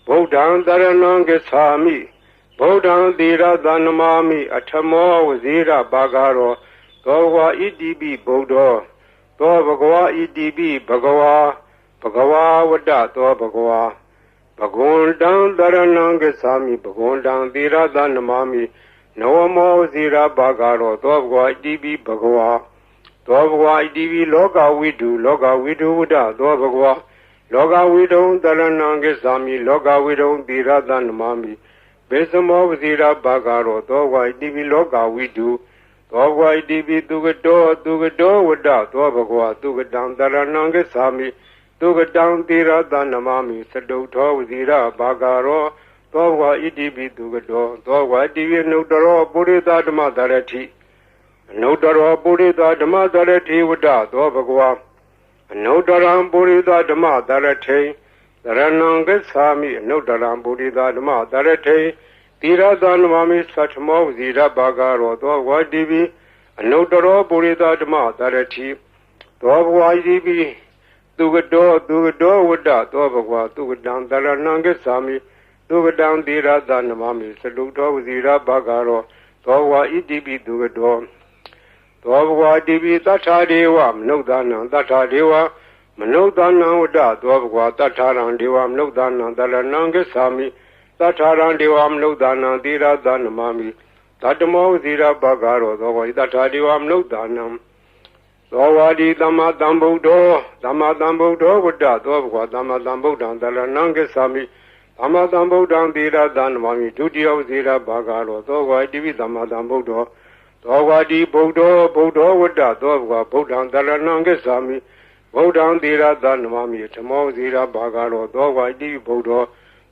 ဗုဒ္ဓံတရဏံဂစ္ဆာမိဗုဒ္ဓံသီရသနမာမိအထမောဝဇိရာဘဂရောသောဘဂဝါဣတိပိဗုဒ္ဓောသောဘဂဝါဣတိပိဘဂဝါဝတ္တသောဘဂဝါဘဂဝန္တံတရဏံဂစ္ဆာမိဘဂဝန္တံသီရသနမာမိနဝမောဝဇိရာဘဂရောသောဘဂဝါဣတိပိဘဂဝါသောဘဂဝါဣတိပိလောကဝိတုဝတ္တသောဘဂဝါလောကဝိတုံတရဏံဂစ္ဆာမိလောကဝိတုံသီရသနမာမိဘေသမောဝဇိရာဘဂရောသောဘဂဝါဣတိပိလောကဝိတုသောဘဂဝါဣတိပိသူကတောဝတ္တသောဘဂဝါသူကတံတရဏံဂစ္ဆာမိသူကတံသီရသနမာမိသတုထောဝဇိရာဘဂရောသောဘဂဝါဣတိပိသူကတောသောဘဂဝါဣတိပိအနုတ္တရောပုရိသဓမ္မတရတိအနုတ္တရောပုရိသဓမ္မတရတိဝတ္တသောဘဂဝါအနုတ္တရံပုရိသဓမ္မတရထိတရဏံဂစ္ဆာမိအနုတ္တရံပုရိသဓမ္မတရထိသီရသနမာမိသတ္ထမောဝဇိရဘဂရောသောဘဂဝါဣတိပိအနုတ္တရောပုရိသဓမ္မတရတိသောဘဂဝါဣတိပိသူကတောဝတ္တသောဘဂဝါသူကတံတရဏံဂစ္ဆာမိသူကတံသီရသနမာမိသလုထောဝဇိရဘဂရောသောဘဂဝါဣတိပိသူကတောသောဘဂဝါဣတိပိသတ္ထာဒေဝမနုဿာနံသတ္ထာဒေဝမနုဿာနံဝတ္တသောဘဂဝါသတ္ထာရံဒေဝမနုဿာနံတရဏံဂစ္ဆာမိသတ္ထာရံဒေဝမနုဿာနံသီရသနမာမိသတ္တမောဝဇိရဘဂရောသောဘဂဝါသတ္ထာဒေဝမနုဿာနံသောဝါဒီသမ္မာသမ္ဗုဒ္ဓောဝတ္တသောဘဂဝါသမ္မာသမ္ဗုဒ္ဓံတရဏံဂစ္ဆာမိသမ္မာသမ္ဗုဒ္ဓံသီရသနမာမိဒုတိယဝဇိရဘဂရောသောဘဂဝါဣတိပိသမ္မာသမ္ဗုဒ္ဓောသောဝါဒီဗုဒ္ဓောဝတ္တသောဘဂဝါဗုဒ္ဓံတရဏံဂစ္ဆာမိဗုဒ္ဓံသီရသနမာမိဓမ္မောဝဇိရဘဂရောသောဘဂဝါဣတိပိဗုဒ္ဓော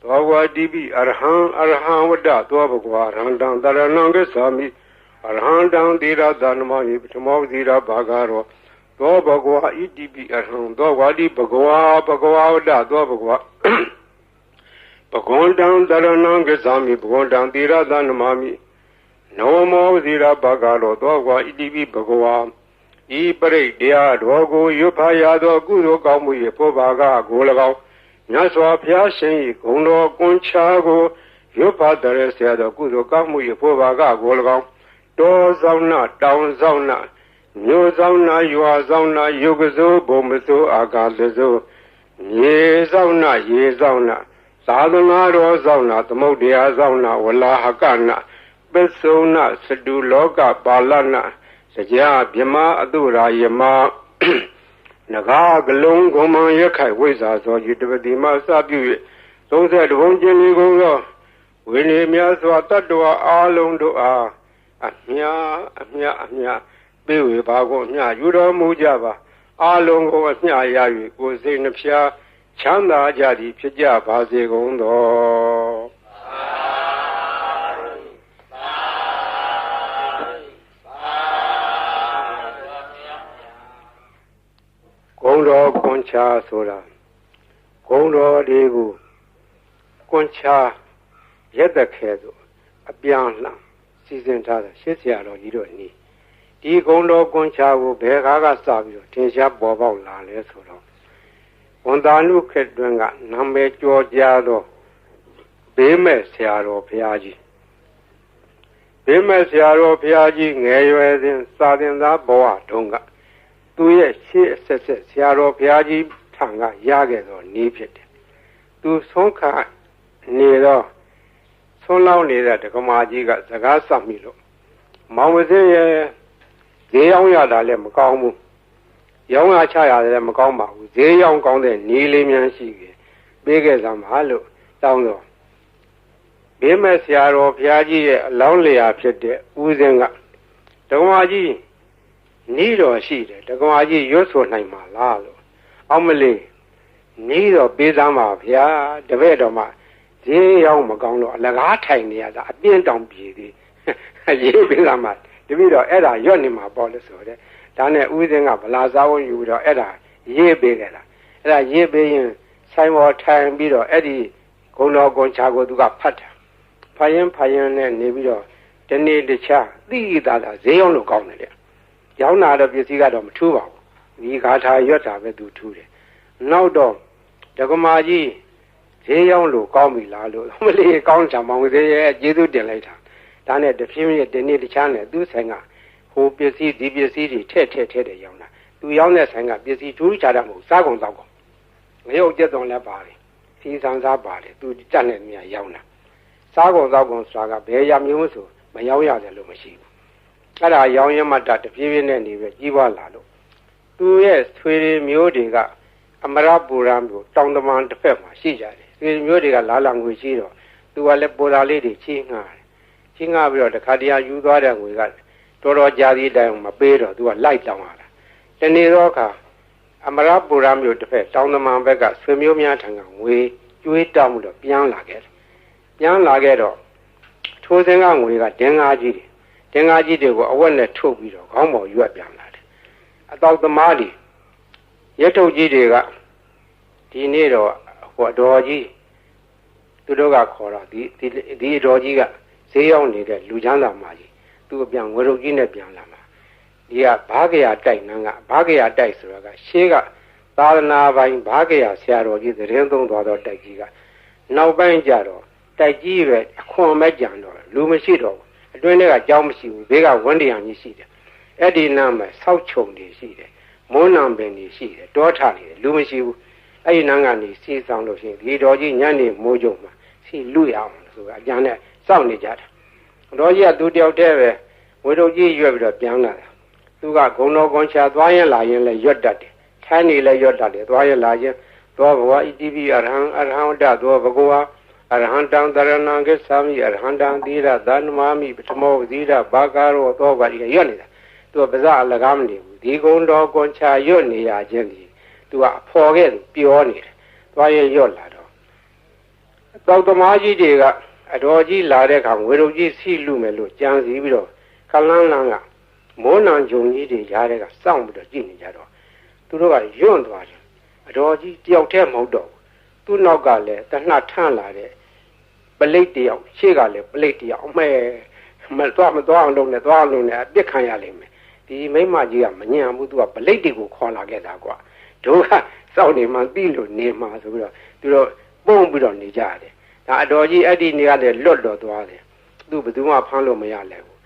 သောဘဂဝါဣတိပိအရဟံဝတ္တသောဘဂဝါအရဟံတံတရဏံဂစ္ဆာမိအရဟံတံသီရသနမာမိဓမ္မောဝဇိရဘဂရောသောဘဂဝါဣတိပိအရဟံသောဝါဒီဘဂဝါဝတ္တသောဘဂဝါဘဂဝန္တံတရဏံဂစ္ဆာမိဘဂဝန္တံသီရသနမာမိနဝမောဝဇိရဘဂရောသောဘဂဝါဣတိပိဘဂဝါဤပရိတ်တရားတော်ကိုရွတ်ဖာရသောကုသိုလ်ကောင်းမှု၏ဖောဘာကကို၎င်း မြတ်စွာဘုရားရှင်၏ဂုဏ်တော်ကွန်ချာကိုရွတ်ဖတ်တဲ့ဆရာတော်ကုသိုလ်ကောင်းမှု၏ဖို့ပါကကို၎င်းတောဆောင်နာတောင်ဆောင်နာမြို့ဆောင်နာရွာဆောင်နာယုတ်ကစိုးဘုံမစိုးအာကာလစိုးရေဆောင်နာရေဆောင်နာသာသနာတော်ဆောင်နာသမုဒ္ဒရာဆောင်နာဝလာဟကနာပစ္စုနာစတုလောကပါဠနာစကြာမြမအတုရာယမနဂါကလုံးဂုံမံရခိုင်ဝိဇာသောယတပတိမစပြု၍30ဘုံကျင်လေးကုန်သောဝိနည်းများစွာတတ္တဝါအားလုံးတို့အားအမြပေးဝေပါကုန်အမြယူတော်မူကြပါအားလုံးကိုအမြရ၍ကိုယ်စိတ်နှဖျားချမ်းသာကြသည်ဖြစ်ကြပါစေကုန်သောဂုံတော်ကွန်ချာဆိုတာဂုံတော်တွေကိုကွန်ချာရက်သက်ခဲဆိုအပြန်လှန်စီစဉ်ထားတဲ့ရှစ်ဆရာတော်ကြီးတို့နီးဒီဂုံတော်ကွန်ချာကိုဘယ်ကားကစပြီးတော့ထင်ရှားပေါ်ပေါက်လာလဲဆိုတော့ဝန်တာနုခေတ်တွင်ကနာမည်ကျော်ကြားသောဘေးမဲ့ဆရာတော်ဘုရားကြီးဘေးမဲ့ဆရာတော်ဘုရားကြီးငယ်ရွယ်စဉ်စာသင်သားဘဝတုန်းကသူရဲ့ရှေ့အဆက်ဆက်ဆရာတော်ဘုရားကြီးထံကရခဲ့သောနည်းဖြစ်တယ်သူဆုံးခါနေတော့ဆုံးလောက်နေတဲ့ဒကမာကြီးကစကားဆက်မိလို့မောင်ဝစင်းရဲ့ဈေးရောက်ရတာလည်းမကောင်းဘူးရောင်းရချရတယ်လည်းမကောင်းပါဘူးဈေးရောက်ကောင်းတဲ့နီးလေးများရှိခဲ့ပေးခဲ့စမ်းပါလို့တောင်းတော့ဘေးမဲ့ဆရာတော်ဘုရားကြီးရဲ့အလောင်းလျာဖြစ်တဲ့ဦးစင်းကဒကမာကြီးနီးတော်ရှိတယ်ဒကမာကြီးရွတ်ဆိုနိုင်မှာလားလို့အောက်မလေးနီးတော်ပေးစမ်းပါဗျာတပည့်တော်မှဈေးရောက်မကောင်းတော့အလကားထိုင်နေရတာအပြင်းတောင်ပြေသေးရေးပေးစမ်းပါတပည့်တော်အဲ့ဒါရွတ်နေမှာပေါ့လို့ဆိုတဲ့ဒါနဲ့ဦးစင်းကဗလာစားဝန်ယူပြီးတော့အဲ့ဒါရေးပေးခဲ့တာအဲ့ဒါရေးပေးရင်ဆိုင်ပေါ်ထိုင်ပြီးတော့အဲ့ဒီဂုံတော်ကွန်ချာကိုသူကဖတ်တာဖတ်ရင်နဲ့နေပြီးတော့ဒီနေ့တခြားသိတာဈေးရောက်လို့ကောင်းတယ်လေရောင်းတာတော့ပစ္စည်းကတော့မထူးပါဘူးဒီဂါထာရွတ်တာပဲသူထူးတယ်နောက်တော့ဒကမာကြီးဈေးရောက်လို့ကောင်းပြီလားလို့မလေးကောင်းချာမောင်ဈေးရဲ့ကျေးဇူးတင်လိုက်တာဒါနဲ့တဖြည်းဖြည်းဒီနေ့တခြားနဲ့သူဆိုင်ကဟိုပစ္စည်းဒီပစ္စည်းတွေထည့်တယ်ရောင်းတာသူရောင်းတဲ့ဆိုင်ကပစ္စည်းထူးခြားတာမဟုတ်စားကုန်တော့ကုန်ငရုတ်ကျက်သွန်လည်းပါတယ်စီဆန်စားပါတယ်သူတက်နေမြရောင်းတာစားကုန်တော့ကုန်ဆိုတာကဘယ်ရမျိုးဆိုမရောင်းရတယ်လို့မရှိဘူးအဲ့ဒါရောင်းရမှတဖြည်းဖြည်းနဲ့နေပြီးကြီးပွားလာလို့သူရဲ့ဆွေတွေမျိုးတွေကအမရပူရံမျိုးတောင်တမန်တစ်ဖက်မှာရှိကြတယ်ဆွေမျိုးတွေကလာလာငွေရှိတော့သူကလည်းပေါ်လာလေးတွေချင်းငှားတယ်ချင်းငှားပြီးတော့တခါတည်းယူသွားတဲ့ငွေကတော်တော်ကြာသေးတိုင်မပေးတော့သူကလိုက်တောင်းလာတာတနေ့တော့အခါအမရပူရံမျိုးတစ်ဖက်တောင်တမန်ဘက်ကဆွေမျိုးများထံကငွေကျွေးတောင်းမှုတော့ပြန်လာခဲ့တော့ထိုးစင်းကငွေကတင်းကားကြီးတွေကိုအဝက်နဲ့ထုတ်ပြီးတော့ခေါင်းပေါ်ရွက်ပြန်လာတယ်အတောက်သမားတွေရက်ထုတ်ကြီးတွေကဒီနေ့တော့ဟိုအတော်ကြီးသူတို့ကခေါ်တော့ဒီအတော်ကြီးကဈေးရောက်နေတဲ့လူချမ်းသာမကြီးသူအပြန်ငွေထုတ်ကြီးနဲ့ပြန်လာမှာဒီကဘာကရာတိုက်နန်းကဘာကရာတိုက်ဆိုတာကရှေးကသာသနာပိုင်းဘာကရာဆရာတော်ကြီးသတင်းသုံးသွားတော့တိုက်ကြီးကနောက်ပိုင်းကျတော့တိုက်ကြီးပဲအခွန်မဲ့ကြံတော့လူမရှိတော့ဘူးအတွင်းထဲကကြောင်းမရှိဘူးဘေးကဝန်းတရံကြီးရှိတယ်အဲ့ဒီနားမှာဆောက်ချုံတွေရှိတယ်မုန်းနံပင်တွေရှိတယ်တောထနေတယ်လူမရှိဘူးအဲ့ဒီနားကနေစီဆောင်လို့ရှိရင်ဒီတော်ကြီးညနေမိုးကြုံမှာစီလူရအောင်ဆိုအကြံနဲ့စောင့်နေကြတာတော်ကြီးကသူတယောက်တည်းပဲဝေတို့ကြီးရွက်ပြီးတော့ပြန်လာတာသူကဂုံတော်ကွန်ချာသွားရင်လာရင်လည်းရွတ်တတ်တယ်ထိုင်းနေလည်းရွတ်တတ်တယ်သွားရင်လာရင်သောဘဝဣတိပိအရဟံတသောဘဂဝါအရဟံတံတရဏံကိသာမိအရဟံတံသီရသနမာမိပထမောသီရဘာကာရောသောပါတိရွတ်နေတာသူကပါဇအလကားမနေဘူးဒီဂုံတော်ကွန်ချာရွတ်နေရခြင်းဒီသူကအဖော်ခဲ့ပြောနေတယ်သွားရင်ရွတ်လာတော့တောက်သမားကြီးတွေကအတော်ကြီးလာတဲ့အခါငွေတို့ကြီးစီလူမယ်လို့ကြံစီပြီးတော့ခလန်းလန်းကမိုးနံဂျုံကြီးတွေရားတဲ့ကစောင့်ပြီးတော့ကြည့်နေကြတော့သူတို့ကယွန့်သွားတယ်အတော်ကြီးတယောက်တည်းမဟုတ်တော့သူ့နောက်ကလည်းတနှထန့်လာတဲ့ပလိတ်တယောက်ရှေ့ကလည်းပလိတ်တယောက်အမဲမသွားအောင်လုပ်နေသွားအောင်လုပ်နေအပြစ်ခံရလိမ့်မယ်ဒီမိမကြီးကမညံဘူးသူကပလိတ်တွေကိုခေါ်လာခဲ့တာကွာ တို့ကစောင့်နေမှသိလို့နေမှာဆိုပြီးတော့သူတို့ပုံပြီးတော့နေကြတယ်ဒါအတော်ကြီးအဲ့ဒီနေရာနဲ့လွတ်တော်သွားတယ်သူဘယ်သူမှဖမ်းလို့မရလဲဘူး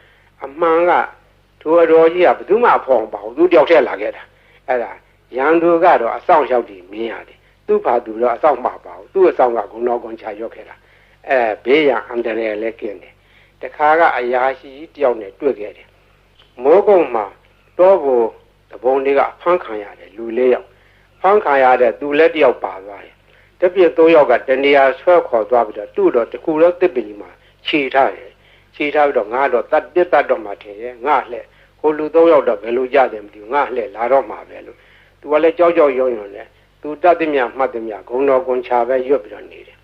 အမှန်ကတို့အတော်ကြီးကဘယ်သူမှဖော်ပါဘူးသူတယောက်တည်းလာခဲ့တာအဲ့ဒါရန်သူကတော့အဆောင်ရောက်ပြီးမြင်ရတယ်သူ့ဘာသူတော့အဆောင်မှာပါဘူးသူ့အဆောင်ကဂုဏတော်ကွန်ချရောက်ခဲ့တာဘေးရန်အန္တရာယ်လည်းကင်းတယ်တခါကအရာရှိတယောက်နဲ့တွေ့ခဲ့တယ်မိုးကုံမှာတော့ဘုံတဘုံတွေကဖမ်းခံရတယ်လူ၄ယောက်ဖမ်းခံရတဲ့သူလည်းတယောက်ပါသွားတယ်တပြည့်၃ယောက်ကတနေရာဆွဲခေါ်သွားပြီးတော့သူ့တော့တခုတော့တစ်ပလီမှာခြေထားတယ်ခြေထားပြီးတော့ငါတော့တတ်တော့မှထင်ရဲ့ငါလှဲ့ဟိုလူ၃ယောက်တော့ဘယ်လိုကြတယ်မသိဘူးငါလှဲ့လာတော့မှာပဲလို့သူကလည်းကြောက်ရုံနဲ့သူတတ်သည်မြမှတ်သည်မြဂုံတော်ကွန်ချပဲရွတ်ပြီးတော့နေတယ်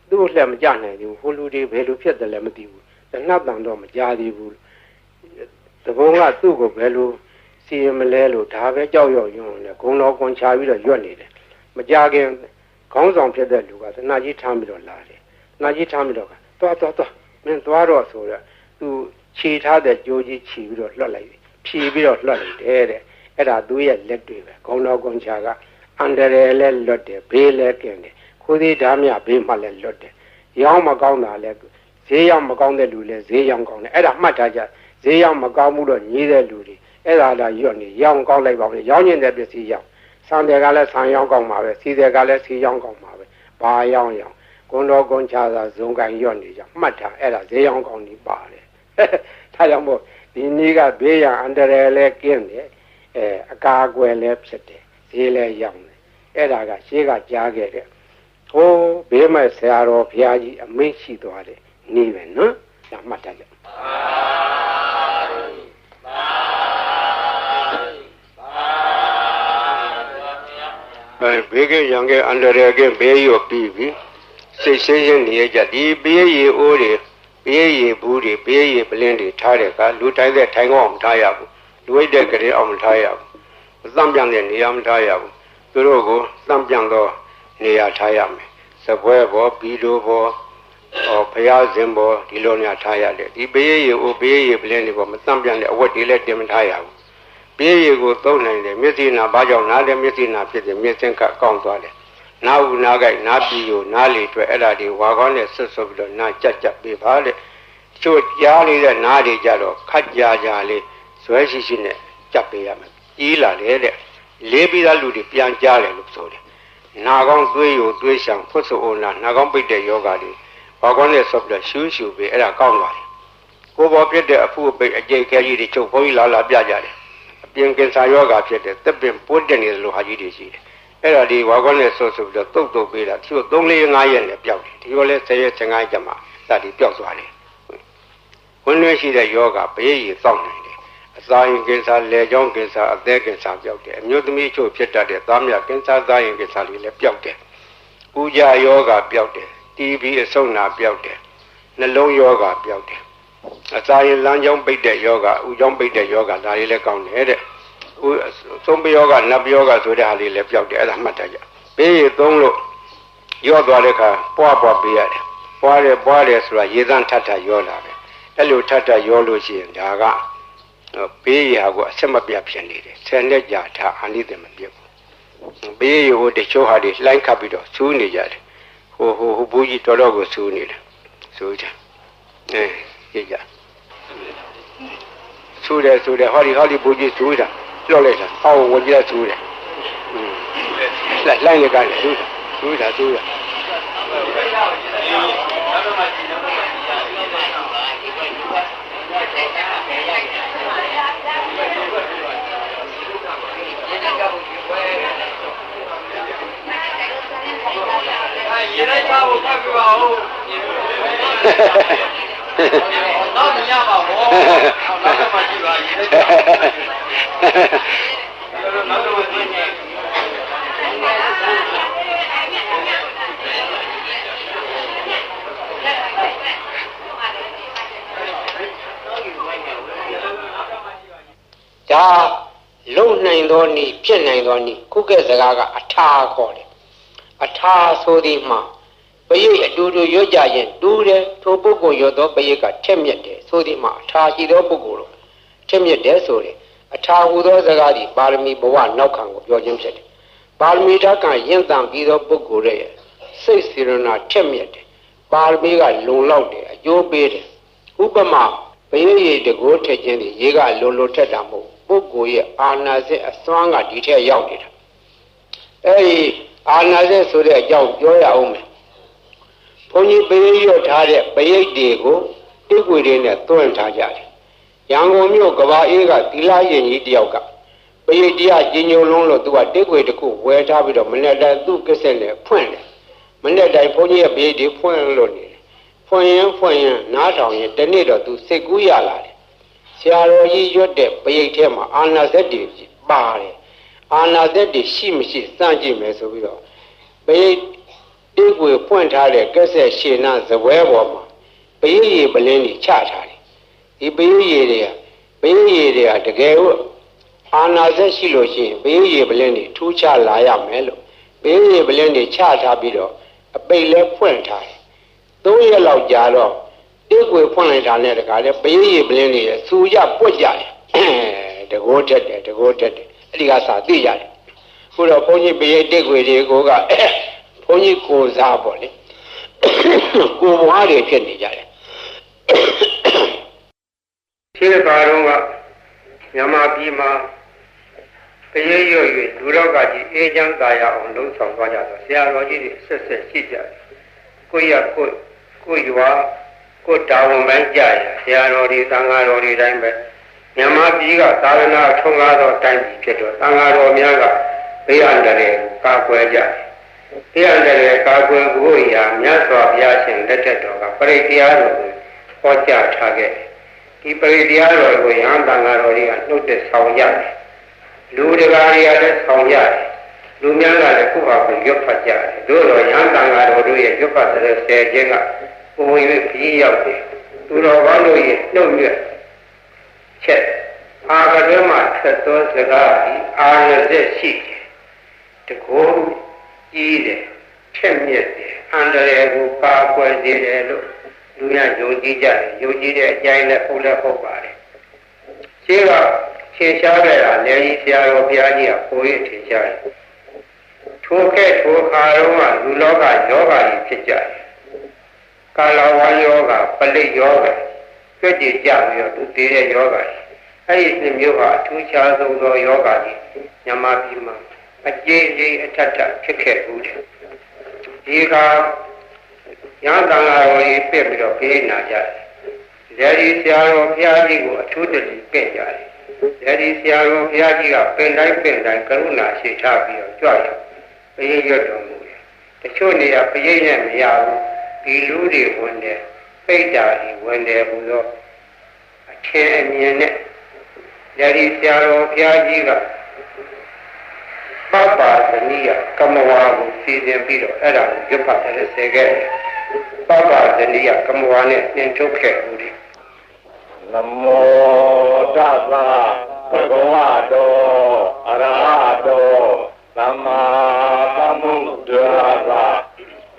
သူ့လှဲ့မကြနိုင်ဘူးဟိုလူတွေဘယ်လိုဖြစ်တယ်လဲမသိဘူးတနတ်တန်တော့မကြသေးဘူးတဘုံကသူ့ကိုဘယ်လိုစီရင်မလဲလို့ဒါပဲကြောက်ရွံ့နဲ့ဂုံတော်ကွန်ချပြီးတော့ရွတ်နေတယ်မကြခင်ခေါင်းဆောင်ဖြစ်တဲ့လူကသနာကြီးထမ်းပြီးတော့လာတယ်သနာကြီးထမ်းပြီးတော့သွားမင်းသွားတော့ဆိုတော့သူခြေထားတဲ့ကြိုးကြီးခြီးပြီးတော့လွှတ်လိုက်ဖြီးပြီးတော့လွှတ်လိုက်တယ်တဲ့အဲ့ဒါသူရဲ့လက်တွေပဲဂုံတော်ကွန်ချကအန္တရာယ်လည်းလွတ်တယ်ဘေးလည်းကင်းတယ်ခိုးသေးဓာမြဘေးမှလည်းလွတ်တယ်ရောင်းမကောင်းတာလည်းဈေးရောက်မကောင်းတဲ့လူလည်းဈေးရောက်ကောင်းတယ်အဲ့ဒါမှတ်ထားကြဈေးရောက်မကောင်းမှုတော့ညီးတဲ့လူတွေအဲ့ဒါလာရွတ်နေရောင်းကောင်းလိုက်ပါဦးရောင်းကျင်တဲ့ပစ္စည်းရောင်းဆန်တယ်ကလည်းဆန်ရောင်းကောင်းပါပဲစီတယ်ကလည်းစီရောင်းကောင်းပါပဲဘာရောင်းဂုံတော်ကွန်ချသာဇုံကန်ရွတ်နေကြမှတ်ထားအဲ့ဒါဈေးရောင်းကောင်းနေပါတယ်ထားကြောင့်မို့ဒီနေ့ကဘေးရန်အန္တရာယ်လည်းကင်းတယ်အကာအကွယ်လည်းဖြစ်တယ်ဈေးလည်းရောင်းတယ်အဲ့ဒါကရှေးကကြားခဲ့တဲ့ဟိုးဘေးမဲ့ဆရာတော်ဘုရားကြီးအမိန့်ရှိသွားတယ်နေပဲနော်ဒါမှတ်ထားကြဘေးကရံကအန္တရာယ်ကဘေးရောပြီးပြီစိတ်ဆင်းရဲနေကြဒီဘေးရီအိုးတွေဘေးရီဘူးတွေဘေးရီပလင်းတွေထားတဲ့ကလူတိုင်းတဲ့ထိုင်ကောင်းမထားရဘူးလူဝိတ်တဲ့ကလေးအောင်မထားရဘူးအသံပြန်တဲ့နေရာမထားရဘူးသူတို့ကိုသံပြန်တော့နေရာထားရမယ်စပွဲဘောဘီလိုဘောဘုရားရှင်ဘောဒီလိုများထားရတယ်ဒီဘေးရီအိုးဘေးရီပလင်းတွေဘောမသံပြန်တဲ့အဝတ်တွေလည်းတင်မထားရဘူးဘေးရီကိုသုံးနိုင်တယ်မျက်စိနာဘာကြောင့်နားတယ်မျက်စိနာဖြစ်တယ်မျက်စင်းကကောင်းသွားတယ်နားဦးနားကြိုက်နားပြီးကိုနားလေတွေ့အဲ့ဒါဒီဝါကောင်းနဲ့ဆွတ်ဆွတ်ပြီးတော့နားကြက်ပေးပါတဲ့ချို့ကြားနေတဲ့နားတွေကြတော့ခက်ကြလေးဇွဲရှိနဲ့ကြက်ပေးရမယ်ကြီးလာတယ်တဲ့လေးပြီးသားလူတွေပြန်ကြားတယ်လို့ဆိုတယ်နာကောင်းသွေးကိုသွေးရှောင်ဖွတ်ဆိုအိုနာနာကောင်းပိတ်တဲ့ယောဂါတွေဝါကောင်းနဲ့ဆွတ်ပြီးတော့ရှူပေးအဲ့ဒါကောင်းသွားတယ်ကိုယ်ပေါ်ပြတဲ့အဖူအပိတ်အကျိတ်ခဲကြီးတွေချုပ်ဘုန်းကြီးလာပြကြတယ်အပြင်ကင်ဆာယောဂါဖြစ်တဲ့သက်ပင်ပိုးတက်နေတဲ့လူဟာကြီးတွေရှိတယ်အဲ့ဒါဒီဝါကောနဲ့ဆွပြီးတော့တုတ်ပေးတာသူတို့3-4-5ရက်နဲ့ပျောက်တယ်ဒီလိုလဲ10ရက်15ရက်ကျမှစသည်ပျောက်သွားတယ်ဝင်လွှဲရှိတဲ့ယောဂဘေးရီစောင့်နိုင်တယ်အစာရင်ကင်ဆာလေကြောင်းကင်ဆာအသက်ကင်ဆာပျောက်တယ်အမျိုးသမီးချို့ဖြစ်တတ်တဲ့သားမြကင်ဆာသားရင်ကင်ဆာလေးလည်းပျောက်တယ်ဥကြယောဂပျောက်တယ် TB အဆုတ်နာပျောက်တယ်နှလုံးယောဂပျောက်တယ်အစာရင်လမ်းကြောင်းပိတ်တဲ့ယောဂဥကြောင်းပိတ်တဲ့ယောဂဒါလေးလည်းကောင်းတယ်တဲ့သုံးပယောဂနတ်ပယောဂဆိုတဲ့ဟာလေးလည်းပျောက်တယ်အဲ့ဒါမှတ်ထားကြဘေးရီသုံးလို့ရော့သွားတဲ့အခါပွားပေးရတယ်ပွားတယ်ဆိုတာရေသန့်ထပ်ရောလာပဲအဲ့လိုထပ်ရောလို့ရှိရင်ဒါကဘေးရီဟာကိုအဆက်မပြတ်ဖြစ်နေတယ်10နှစ်ကြာထားအာနိသင်မပြတ်ဘူးဘေးရီဟိုတချို့ဟာတွေလှိုင်းခတ်ပြီးတော့ဆူးနေကြတယ်ဟိုဘူးကြီးတော်ကိုဆူးနေတယ်ဆူးကြကြည့်ကြဆူးတယ်ဟောဒီဘူးကြီးဆူးတာပြောလိုက်တာဟောဝင်ကြဆူးတယ်လိုက်နေကြတယ်ဆူးတာ ရေလိုက်ပါဘူးဖတ်ပြပါဦးတော့မရပါဘူးနောက်မှကြည့်ပါရေလိုက်ပါနောက်တော့သိနေဒါလုံနိုင်သောနည်းဖြစ်နိုင်သောနည်းခုကဲ့စကားကအထာခေါ်တယ်အထာဆိုဒီမှာပရိတ်အတူတူရွတ်ကြရင်တူးတယ်ထိုပုဂ္ဂိုလ်ရွတ်သောပရိတ်ကထက်မြက်တယ်ဆိုဒီမှာအထာရှိသောပုဂ္ဂိုလ်တို့ထက်မြက်တယ်ဆိုတယ်အထာဟူသောစကားဒီပါရမီဘဝနောက်ခံကိုပြောခြင်းဖြစ်တယ် ပါရမီဓာတ်ကရင့်တန်ပြီးသောပုဂ္ဂိုလ်ရဲ့စိတ်စေရနာထက်မြက်တယ်ပါရမီကလုံလောက်တယ်အကျိုးပေးတယ်ဥပမာဘယရေတကိုးထက်ခြင်းတွေရေကလုံထက်တာမဟုတ်ပုဂ္ဂိုလ်ရဲ့အာနာစိတ်အစွမ်းကဒီထက်ရောက်နေတာအဲဒီအာနာစိတ်ဆိုတဲ့အကြောင်းပြောရအောင်မယ်ဘုန်းကြီးဘယရွတ်ထားတဲ့ဘယိတ်တွေကိုတိကွေတွေနဲ့သွင်းထားကြတယ်ရန်ကုန်မြို့ကဘာအေးကသီလရင်ကြီးတယောက်ကဘယိတ်တရားကြီးညိုလုံးလို့သူကတိကွေတစ်ခုဝယ်ထားပြီးတော့မနေ့တိုင်းသူ့ကိစ္စနဲ့ဖွင့်တယ်မနေ့တိုင်းဘုန်းကြီးရဲ့ဘယိတ်တွေဖွင့်လို့နေတယ်ဖွင့်ရင်နားထောင်ရင်တနေ့တော့သူစိတ်ကူးရလာတယ်ဆရာတော်ကြီးရွတ်တဲ့ဘယိတ်ထဲမှာအာနာစက်တွေပါတယ်အာနာစက်တွေရှိမရှိစမ်းကြည့်မယ်ဆိုပြီးတော့ဘယိတ်တိကွေဖွင့်ထားတဲ့ကက်ဆက်ရှင်းနာဇပွဲပေါ်မှာဘယိတ်ရေပလင်းကြီးချထားတယ်ဒီဘယိတ်ရေတွေကတကယ်လို့အာနာစက်ရှိလို့ရှိရင်ဘယိတ်ရေပလင်းကြီးထူးခြားလာရမယ်လို့ဘယိတ်ရေပလင်းကြီးချထားပြီးတော့အပိတ်လဲဖွင့်ထားတယ်3ရက်လောက်ကြာတော့တိကွေဖွင့်လိုက်တာနဲ့တခါလဲဘယိတ်ရေပလင်းကြီးစူရပွက်ကြတယ်တကိုးတက်တယ်အဲ့ဒီကစာသိရတယ်ခုတော့ဘုန်းကြီးဘယိတ်တိကွေတွေကိုကဘုန်းကြီးကိုစားပေါ့လေကိုဘွားတွေဖြစ်နေကြတယ်ရှင်းပါတော့ကမြန်မာပြည်မှာဘယိတ်ရွတ်၍လူတော်ကကြီးအေးချမ်းသာရအောင်လှုံ့ဆော်သွားကြတော့ဆရာတော်ကြီးတွေဆက်ရှိကြတယ်ကိုရွာကိုတာဝန်ပိုင်းကြရဆရာတော်တွေသံဃာတော်တွေတိုင်းပဲမြန်မာပြည်ကသာသနာထွန်းကားသောတိုင်းပြည်ဖြစ်တော့သံဃာတော်များကဘေးအန္တရာယ်ကာကွယ်ကြတယ်ဘေးအန္တရာယ်ကာကွယ်ဖို့ရာမြတ်စွာဘုရားရှင်လက်ထက်တော်ကပရိတရားတော်ကိုဟောကြားထားခဲ့တယ်ဒီပရိတရားတော်ကိုယဟန်သံဃာတော်တွေကနှုတ်သက်ဆောင်ရတယ်လူတကာတွေကလည်းဆောင်ရတယ်လူများကလည်းခုဟာကိုရွတ်ဖတ်ကြတယ်တို့တော့ယဟန်သံဃာတော်တို့ရဲ့ရွတ်ဖတ်တဲ့ဆယ်ခြင်းကပုံ၍ခရီးရောက်တယ်သူတော်ဘာလို့ရဲ့နှုတ်ရွတ်ချက်အာကတွင်မှဆက်သောစကားဒီအာရဇက်ရှိတယ်တကောကြီးတယ်ချက်မြက်တယ်အန္တရာယ်ကိုပါကွယ်စေတယ်လို့လူရယုံကြည်ကြတယ်ယုံကြည်တဲ့အကြိုင်းနဲ့ဟုတ်ပါတယ်ရှင်းကရှင်းရှားခဲ့တာလည်းကြီးဆရာတော်ဘုရားကြီးကပိုရထင်ရှားတယ်ထိုခါတော့ကလူလောကယောဂါကြီးဖြစ်ကြတယ်ကာလဝါယောဂါပလိတ်ယောဂါကြွကြည်ကြပြီးတော့သူတည်တဲ့ယောဂါအဲ့ဒီမျိုးဟာအထူးခြားဆုံးသောယောဂါကြီးမြန်မာပြည်မှာအကျဉ်းချင်းအထက်ထဖြစ်ခဲ့ဘူးတယ်ဒီကရဟန်းသံဃာတော်ကြီးပြည့်ပြီးတော့ပြေးနာကြတယ်။ဒီဆရာတော်ဘုရားကြီးကိုအထူးတည်းပြည့်ကြတယ်။ဒီဆရာတော်ဘုရားကြီးကပင်တိုင်းကရုဏာရှိထားပြီးတော့ကြွရပရိရွတ်တော်မူတယ်။တချို့နေရာပရိနဲ့မရဘူး။ဒီလူတွေဝင်တယ်ပိတ်တာတွေဝင်တယ်ဘုသောအထင်အမြင်နဲ့ဒီဆရာတော်ဘုရားကြီးကပပသနိယကမဝါကိုစီစဉ်ပြီးတော့အဲ့ဒါကိုရွတ်ဖတ်တယ်ဆဲခဲ့တယ်ပပသနိယကမဝါနဲ့သင်ထုတ်ခဲ့ဦးတယ်နမောတသဗ္ဗဝတောအရဟတောသမ္မာသမ္ဗုဒ္ဓါသ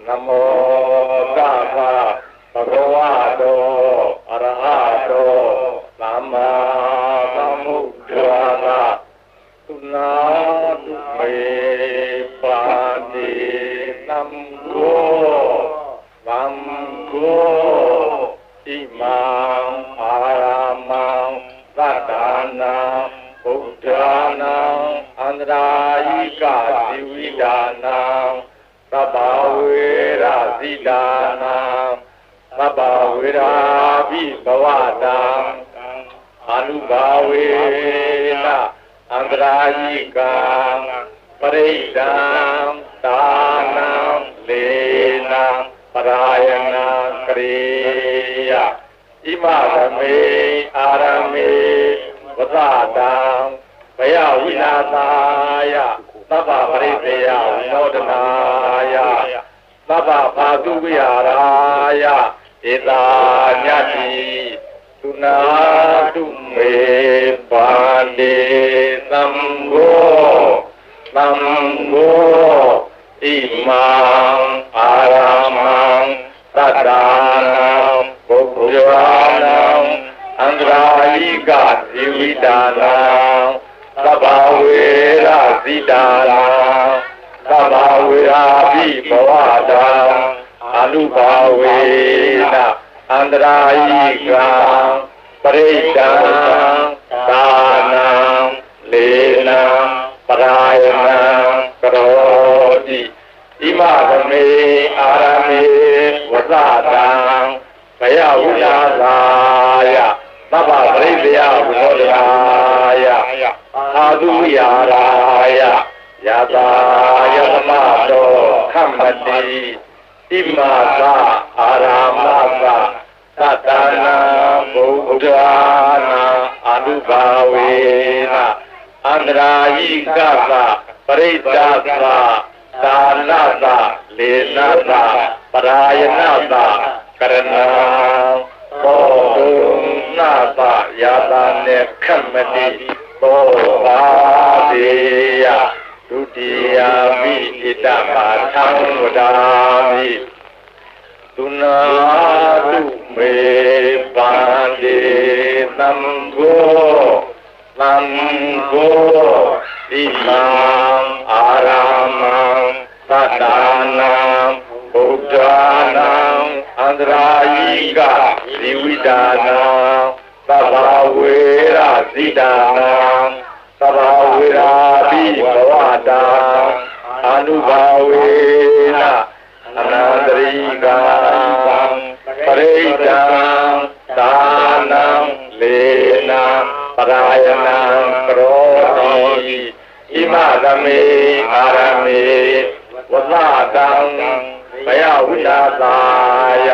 နမောတသဗ္ဗဝတောအရဟတောသမ္မာသမ္ဗုဒ္ဓါသသုနာတုမေပါတိသံဃောဣမံအာရမံသတ္တနာဗုဒ္ဓနာအန္တရာယိကဇီဝိဒါနာသဗ္ဗဝေရဇိဒါနာသဗ္ဗဝေရာဘိဘဝတံအနုဘာဝေနအန္တရာယိကံပရိဒံဒါနံလေနံပရာယနာကရိယဣမရမေအာရမေဝသတံဘယဝိနာသာယသဗ္ဗပရိသေယဝိနောဒနာယသဗ္ဗဘာတုဝိဟာရာယဧတာညတိသုနာတုမေပါတိသံဃောဣမံအာရမံသတ္တနာဗုဒ္ဓနာအန္တရာယိကဇီဝိတာနာသ သဗ္ဗဝေရဇိတာရံသဗ္ဗဝေရာပိဘဝတံအနုဘာဝေနအန္တရာယိကံပရိဒံဒါနံလေနံပရာယနံကရောတိဣမသမေအာရမေဝဇတံဘယဝိလာသာယသဗ္ဗပရိသေယဝိနောဒရာယအာသုယာရာယယတာယသမတောခမ္မတိဣမသအာရမသသတ္တနာဘုဒ္ဓနာအနုဘာဝေနအန္တရာယိကသပရိဒ္ဒသဒါနသလေနသပရာယနသကရဏံဘောဓုနာသယာတာနေခမ္မတိဘောဘာဒေယဒုတိယမိဣတမာသံဝဒာမိသုနာတုမေပန္တိသံဃောသံဃောဣမံအာရမံသတ္တနာဘုဒ္ဓနာအန္တရာယိကဇီဝိတာနာသဗ္ဗဝေရဇိတာနာသဗ္ဗဝေရာပိဘဝတံအနုဘာဝေနအနန္တရိကံပရိဒံဒါနံလေနံပရာယနံကရောတိဣမသမေအာရမေဝဇတံဘယဝိလာသာယ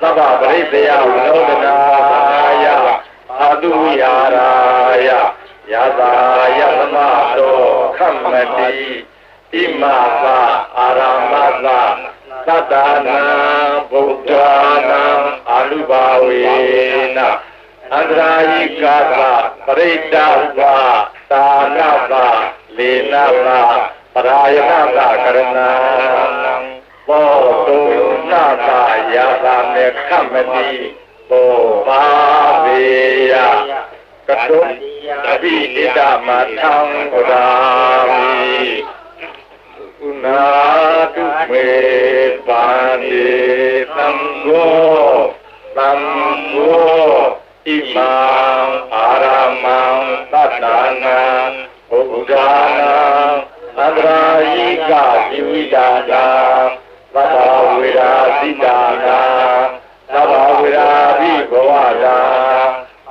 သဗ္ဗပရိသေယဝိနောဒနာယအာတုယာရာယယတာယသမတောခမ္မတိဣမသအာရမသသတ္တနာဗုဒ္ဓနာအနုဘာဝေနအန္တရာယိကသပရိဒ္ဒသသာနသလေနသပရာယနသကရဏံဘောဓုနာသယာတာမေခမ္မတိဘောဘာဝေယကတုအဘိဣဒမထံဝဒာမိဥနာတုမေပန္တိသံဃောသံဃောဣမံအာရမံသတ္တနာဘုဒ္ဓနာအန္တရာယိကဇီဝိတာနာသဗ္ဗဝေရာဇိတာနာသဗ္ဗဝေရာပိဘဝတံ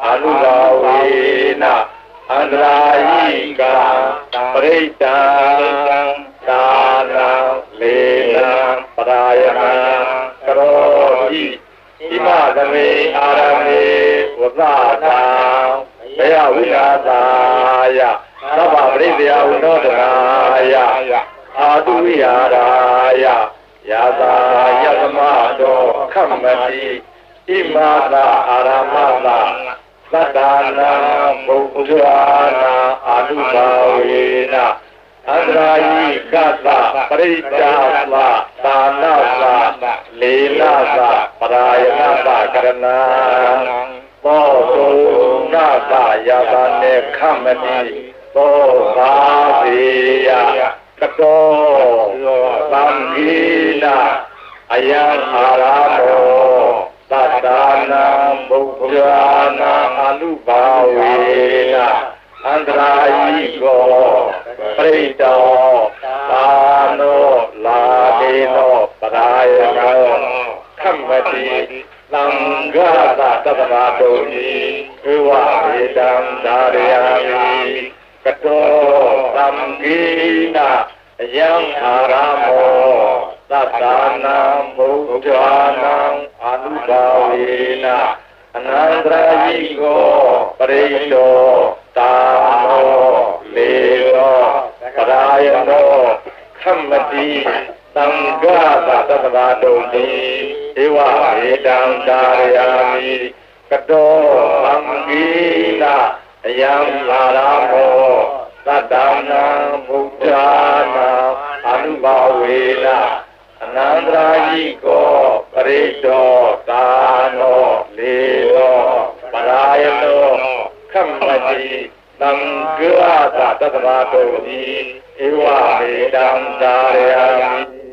အနုဘာဝေနအန္တရာယိကံပရိဒံဒါနံလေနံပရာယနံကရောတိဣမသမေအာရမေဝဇတံဘယဝိလာသာယသဗ္ဗပရိသေယဝိနောဒနာယအာတုယာရာယယတာယသမတောခမ္မတိဣမသအာရမသသတ္တနာဘုဒ္ဓနာအနုဘာဝေနအန္တရာယိကသပရိဒ္ဒသသာနသလေနသပရာယနသကရဏံဘောဓုနာသယာတာနေခမ္မတိဘောဘာဝေယကတောသံဃိနာအယံအာရမောသတ္တနာဘုဒ္ဓနာအနုဘာဝေနအန္တရာယိကောပရိတောသာနောလာဒေနောပရာယနောခမ္မတိသံဃာသတ္တဗတုံတိဧဝေတံဒါရယာမိကတောသံဃိနာယံအာရမောသတ္တနာဘုဒ္ဓနာအနုဘာဝေနအနန္တရာယိကောပရိတောသာနောလေနောပရာယနောခမ္မတိသံဃာသတ္တဗတုံတိဧဝေတံဒါရယာမိကတောသံဃိနာယံအာရမောသတ္တနာဘုဒ္ဓနာအနုဘာဝေနအနန္တရာယိကောပရိတောသာနောလေနောပရာယနောခမ္မတိသ သံဃာတတ္တဝါတို့သည်ဧဝမေတံဒါရယာမိ